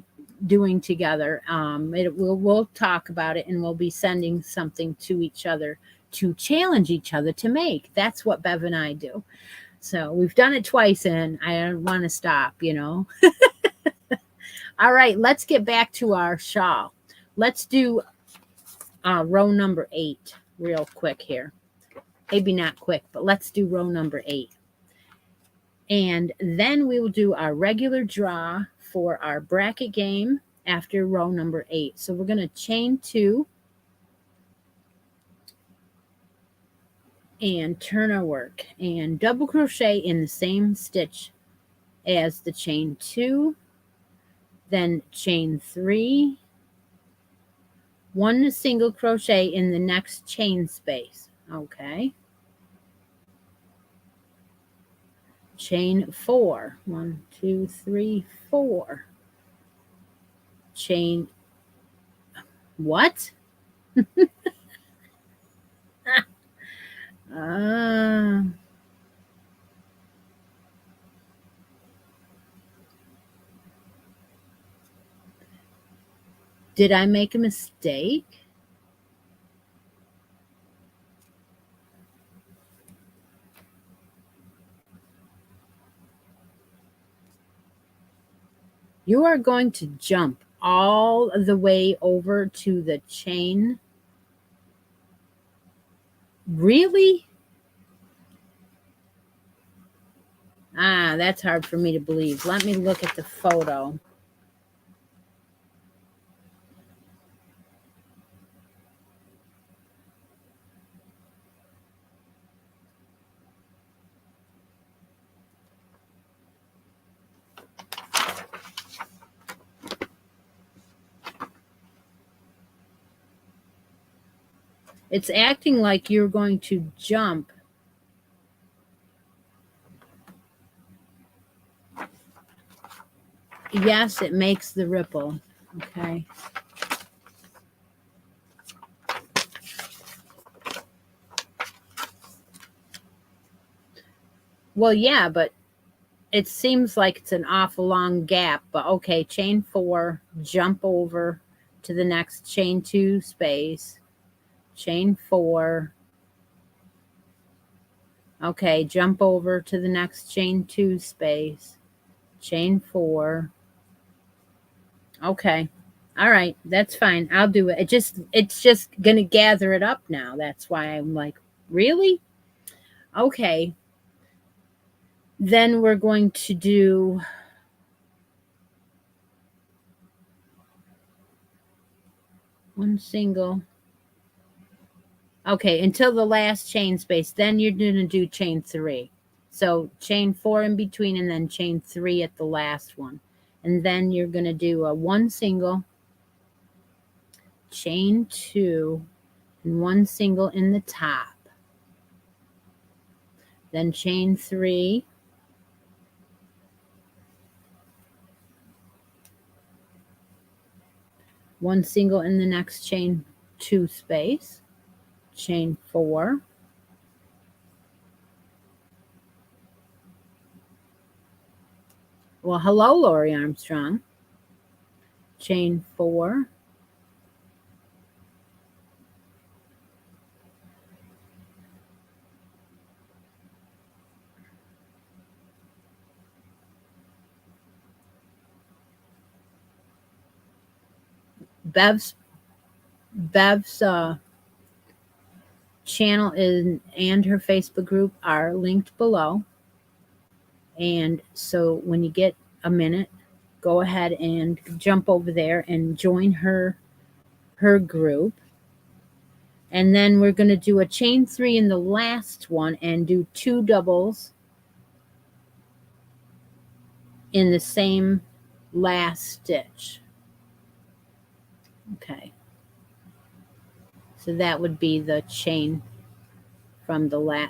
doing together. We'll talk about it, and we'll be sending something to each other to challenge each other to make. That's what Bev and I do. So we've done it twice, and I don't want to stop, All right, let's get back to our shawl. Let's do row number 8 real quick here. Maybe not quick, but let's do row number 8. And then we will do our regular draw for our bracket game after row number 8. So we're going to chain 2 and turn our work and double crochet in the same stitch as the chain 2, then chain 3, 1 single crochet in the next chain space. Okay. Chain 4. 1, 2, 3, 4. Chain. What? Did I make a mistake? You are going to jump all the way over to the chain. Really? That's hard for me to believe. Let me look at the photo. It's acting like you're going to jump. Yes, it makes the ripple. Okay. Well, yeah, but it seems like it's an awful long gap. But okay, chain 4, jump over to the next chain 2 space, chain 4. Okay, jump over to the next chain 2 space, chain 4. Okay. All right, that's fine. I'll do it. It's just going to gather it up now. That's why I'm like, really? Okay. Then we're going to do one single. Okay, until the last chain space. Then you're going to do chain 3. So chain 4 in between and then chain 3 at the last one. And then you're going to do a 1 single, chain 2, and 1 single in the top. Then chain 3, one single in the next chain 2 space, chain 4, well, hello, Lori Armstrong, chain 4, Bev's channel and her Facebook group are linked below. And so when you get a minute, go ahead and jump over there and join her group. And then we're going to do a chain 3 in the last one and do 2 doubles in the same last stitch. Okay. So that would be the chain from the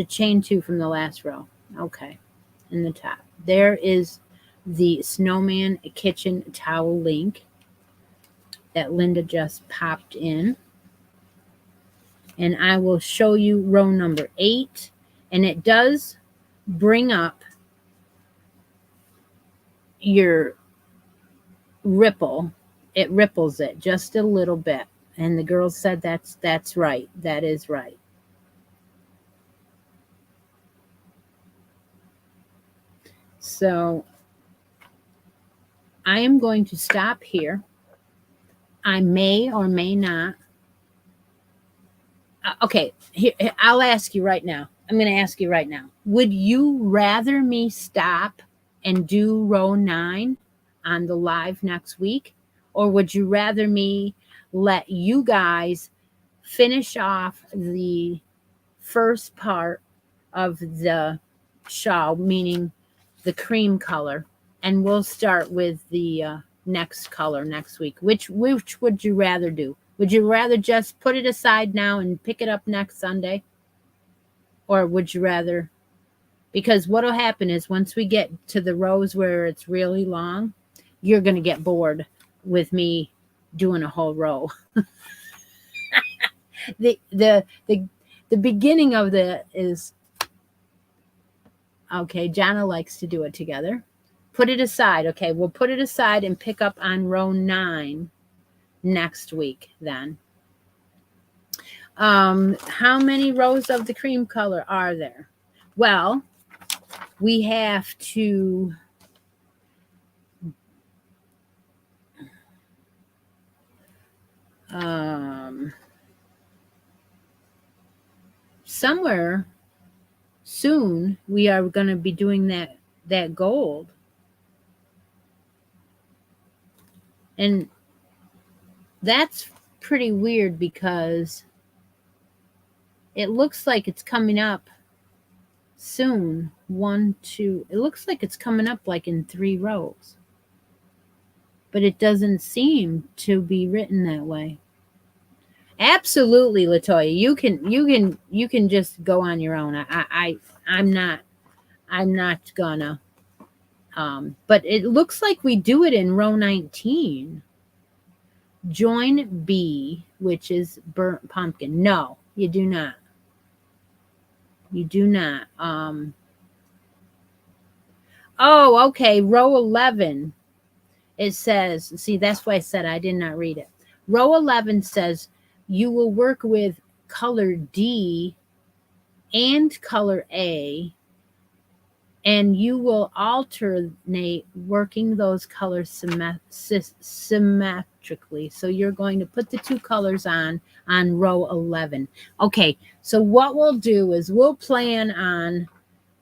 chain 2 from the last row. Okay. In the top. There is the Snowman kitchen towel link that Linda just popped in. And I will show you row number 8. And it does bring up your ripple. It ripples it just a little bit. And the girls said that's right. That is right. So I am going to stop here. I may or may not. Okay, here, I'll ask you right now. I'm going to ask you right now. Would you rather me stop and do row 9 on the live next week? Or would you rather me let you guys finish off the first part of the shawl, meaning the cream color, and we'll start with the next color next week? Which would you rather do? Would you rather just put it aside now and pick it up next Sunday? Or would you rather, because what will happen is once we get to the rows where it's really long, you're going to get bored with me doing a whole row. The beginning of the is, okay, Jana likes to do it together. Put it aside. Okay, we'll put it aside and pick up on row 9 next week then. How many rows of the cream color are there? Well, we have to somewhere soon we are going to be doing that gold. And that's pretty weird because it looks like it's coming up soon. 1, 2, it looks like it's coming up like in 3 rows. But it doesn't seem to be written that way. Absolutely, Latoya. You can just go on your own. I'm not gonna But it looks like we do it in row 19. Join B, which is burnt pumpkin. No, you do not. You do not. Oh, okay. Row 11. It says, see, that's why I said I did not read it. Row 11 says you will work with color D and color A, and you will alternate working those colors symmetrically. So you're going to put the two colors on row 11. Okay, so what we'll do is we'll plan on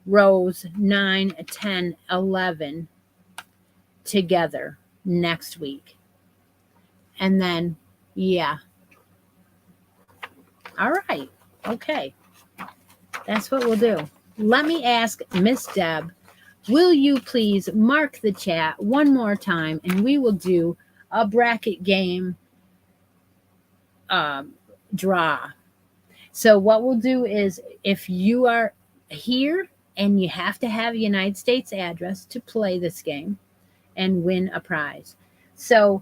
rows 9, 10, 11 together next week. And then, yeah. All right. Okay. That's what we'll do. Let me ask Miss Deb, will you please mark the chat one more time, and we will do a bracket game draw. So what we'll do is, if you are here and you have to have a United States address to play this game and win a prize. So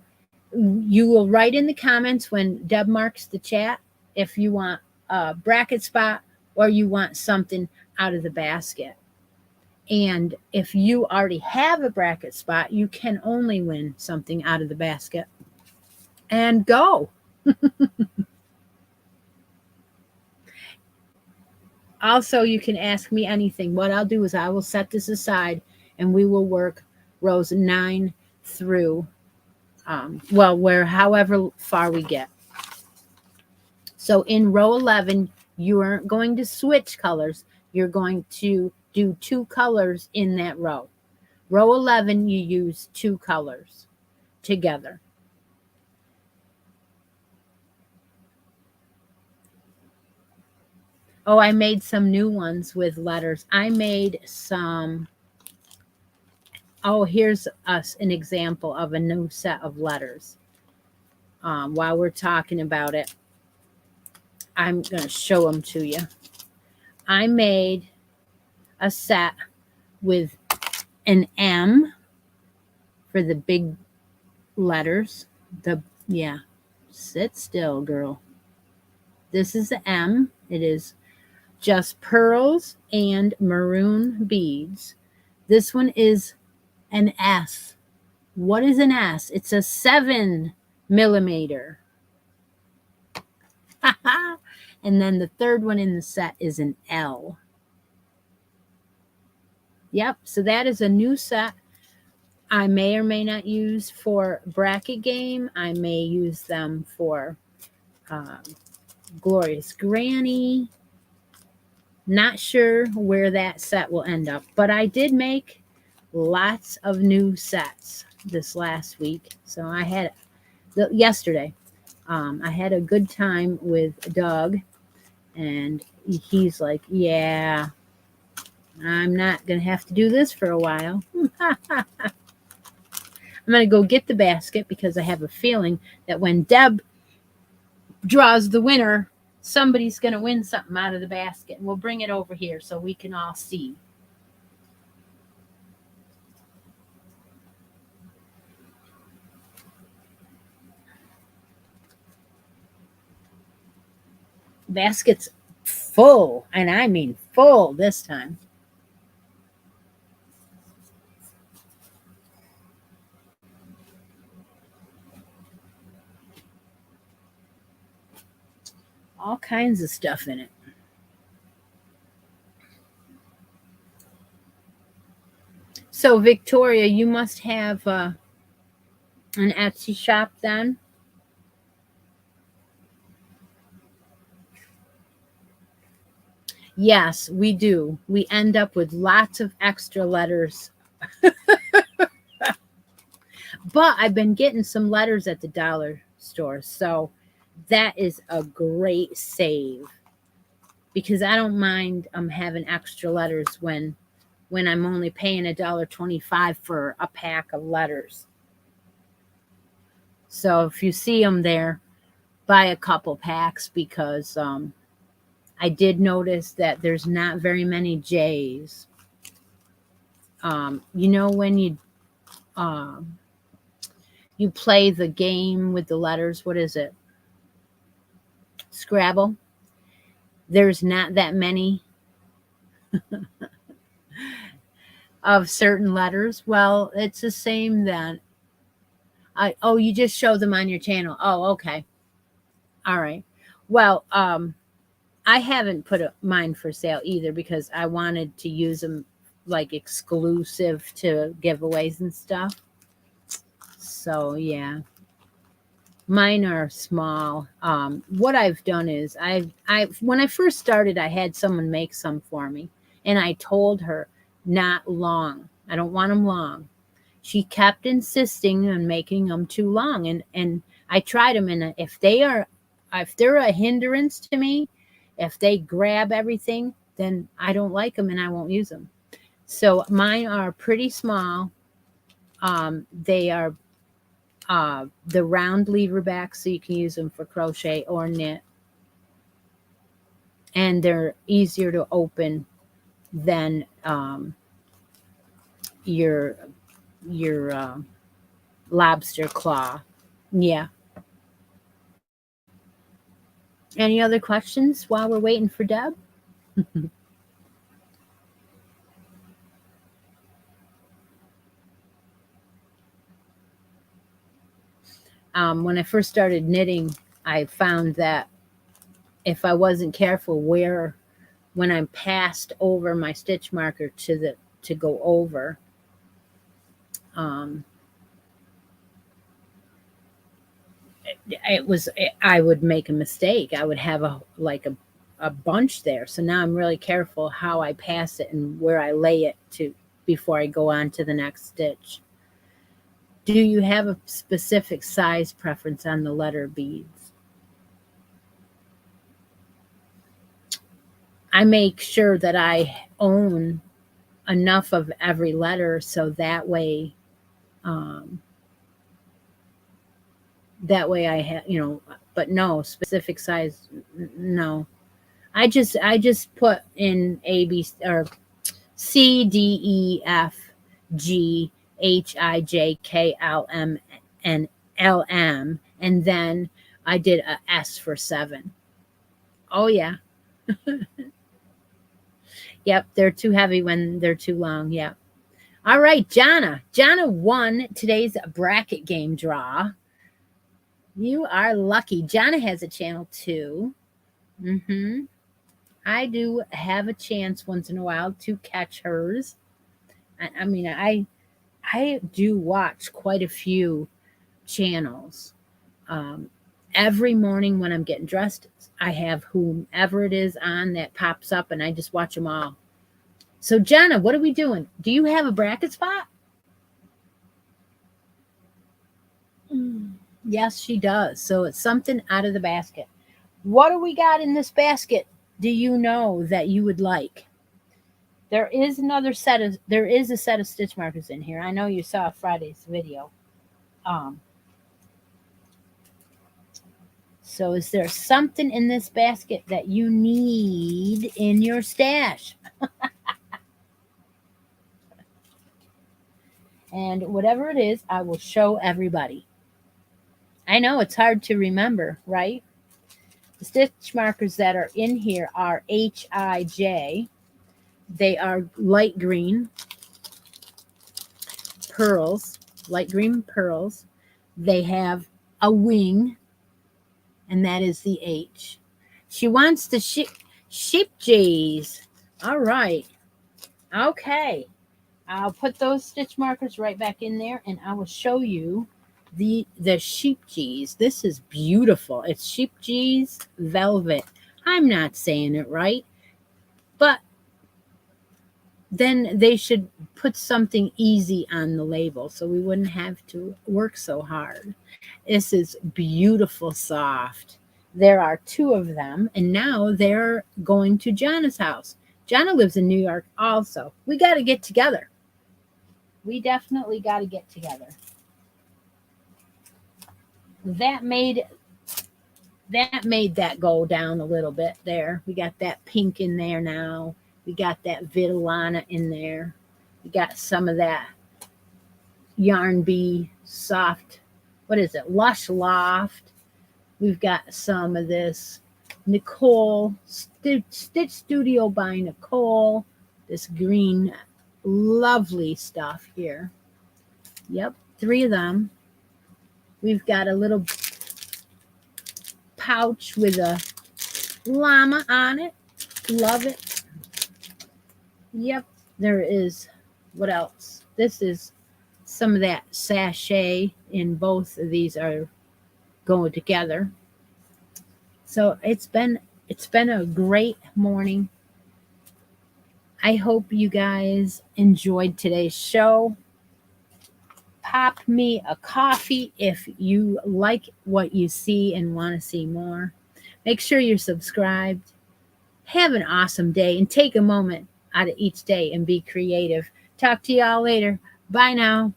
you will write in the comments when Deb marks the chat if you want a bracket spot or you want something out of the basket. And if you already have a bracket spot, you can only win something out of the basket. And go. Also, you can ask me anything. What I'll do is I will set this aside and we will work rows 9 through, however far we get. So in row 11, you aren't going to switch colors. You're going to do 2 colors in that row. Row 11, you use 2 colors together. Oh, I made some new ones with letters. I made some. Oh, here's an example of a new set of letters. While we're talking about it, I'm going to show them to you. I made a set with an M for the big letters. Sit still, girl. This is the M. It is just pearls and maroon beads. This one is an S. What is an S? It's a 7 millimeter. And then the third one in the set is an L. Yep, so that is a new set. I may or may not use for bracket game. I may use them for Glorious Granny. Not sure where that set will end up, but I did make lots of new sets this last week. So I had yesterday. I had a good time with Doug, and he's like, yeah, I'm not going to have to do this for a while. I'm going to go get the basket because I have a feeling that when Deb draws the winner, somebody's going to win something out of the basket. And we'll bring it over here so we can all see. Basket's full, and I mean full this time. All kinds of stuff in it. So, Victoria, you must have an Etsy shop then? Yes, we do. We end up with lots of extra letters. But I've been getting some letters at the dollar store, so that is a great save. Because I don't mind having extra letters when I'm only paying $1.25 for a pack of letters. So if you see them there, buy a couple packs because I did notice that there's not very many J's. When you play the game with the letters, what is it? Scrabble. There's not that many of certain letters. Well, it's the same then. You just show them on your channel. Oh, okay. All right. Well, I haven't put mine for sale either because I wanted to use them like exclusive to giveaways and stuff. So yeah, mine are small. What I've done is when I first started, I had someone make some for me, and I told her not long. I don't want them long. She kept insisting on making them too long, and I tried them, and if they're a hindrance to me, if they grab everything, then I don't like them and I won't use them. So mine are pretty small. They are the round lever back, so you can use them for crochet or knit, and they're easier to open than your lobster claw. Yeah. Any other questions while we're waiting for Deb? When I first started knitting, I found that if I wasn't careful when I passed over my stitch marker to go over, I would make a mistake. I would have a bunch there. So now I'm really careful how I pass it and where I lay it before I go on to the next stitch. Do you have a specific size preference on the letter beads? I make sure that I own enough of every letter so that way I have, but no specific size. No, I just put in A, B, or C, D, E, F, G, H, I, J, K, L, M, and L, M, and then I did a S for 7. Oh yeah. Yep, they're too heavy when they're too long. Yep. All right, Jonna. Jonna won today's bracket game draw. You are lucky. Jonna has a channel too. I do have a chance once in a while to catch hers. I mean, I do watch quite a few channels. Every morning when I'm getting dressed, I have whomever it is on that pops up, and I just watch them all. So, Jonna, what are we doing? Do you have a bracket spot? Yes, she does. So it's something out of the basket. What do we got in this basket? Do you know that you would like? There is a set of stitch markers in here. I know you saw Friday's video. So is there something in this basket that you need in your stash? And whatever it is, I will show everybody. I know it's hard to remember, right? The stitch markers that are in here are HIJ. They are light green pearls, light green pearls. They have a wing, and that is the H. She wants the sheep J's. All right. Okay. I'll put those stitch markers right back in there, and I will show you the sheep G's. This is beautiful. It's sheep G's velvet. I'm not saying it right, but then they should put something easy on the label so we wouldn't have to work so hard. This is beautiful soft. There are 2 of them, and now they're going to Jonna's house. Jonna lives in New York also. We got to get together. We definitely got to get together. That made that go down a little bit there. We got that pink in there now. We got that Vitellana in there. You got some of that Yarn Bee soft, what is it, Lush Loft. We've got some of this Nicole, Stitch Studio by Nicole. This green, lovely stuff here. Yep, 3 of them. We've got a little pouch with a llama on it. Love it. Yep, there is, what else? This is some of that sachet in both of these are going together. So it's been a great morning. I hope you guys enjoyed today's show. Pop me a coffee if you like what you see and want to see more. Make sure you're subscribed. Have an awesome day and take a moment out of each day and be creative. Talk to y'all later. Bye now.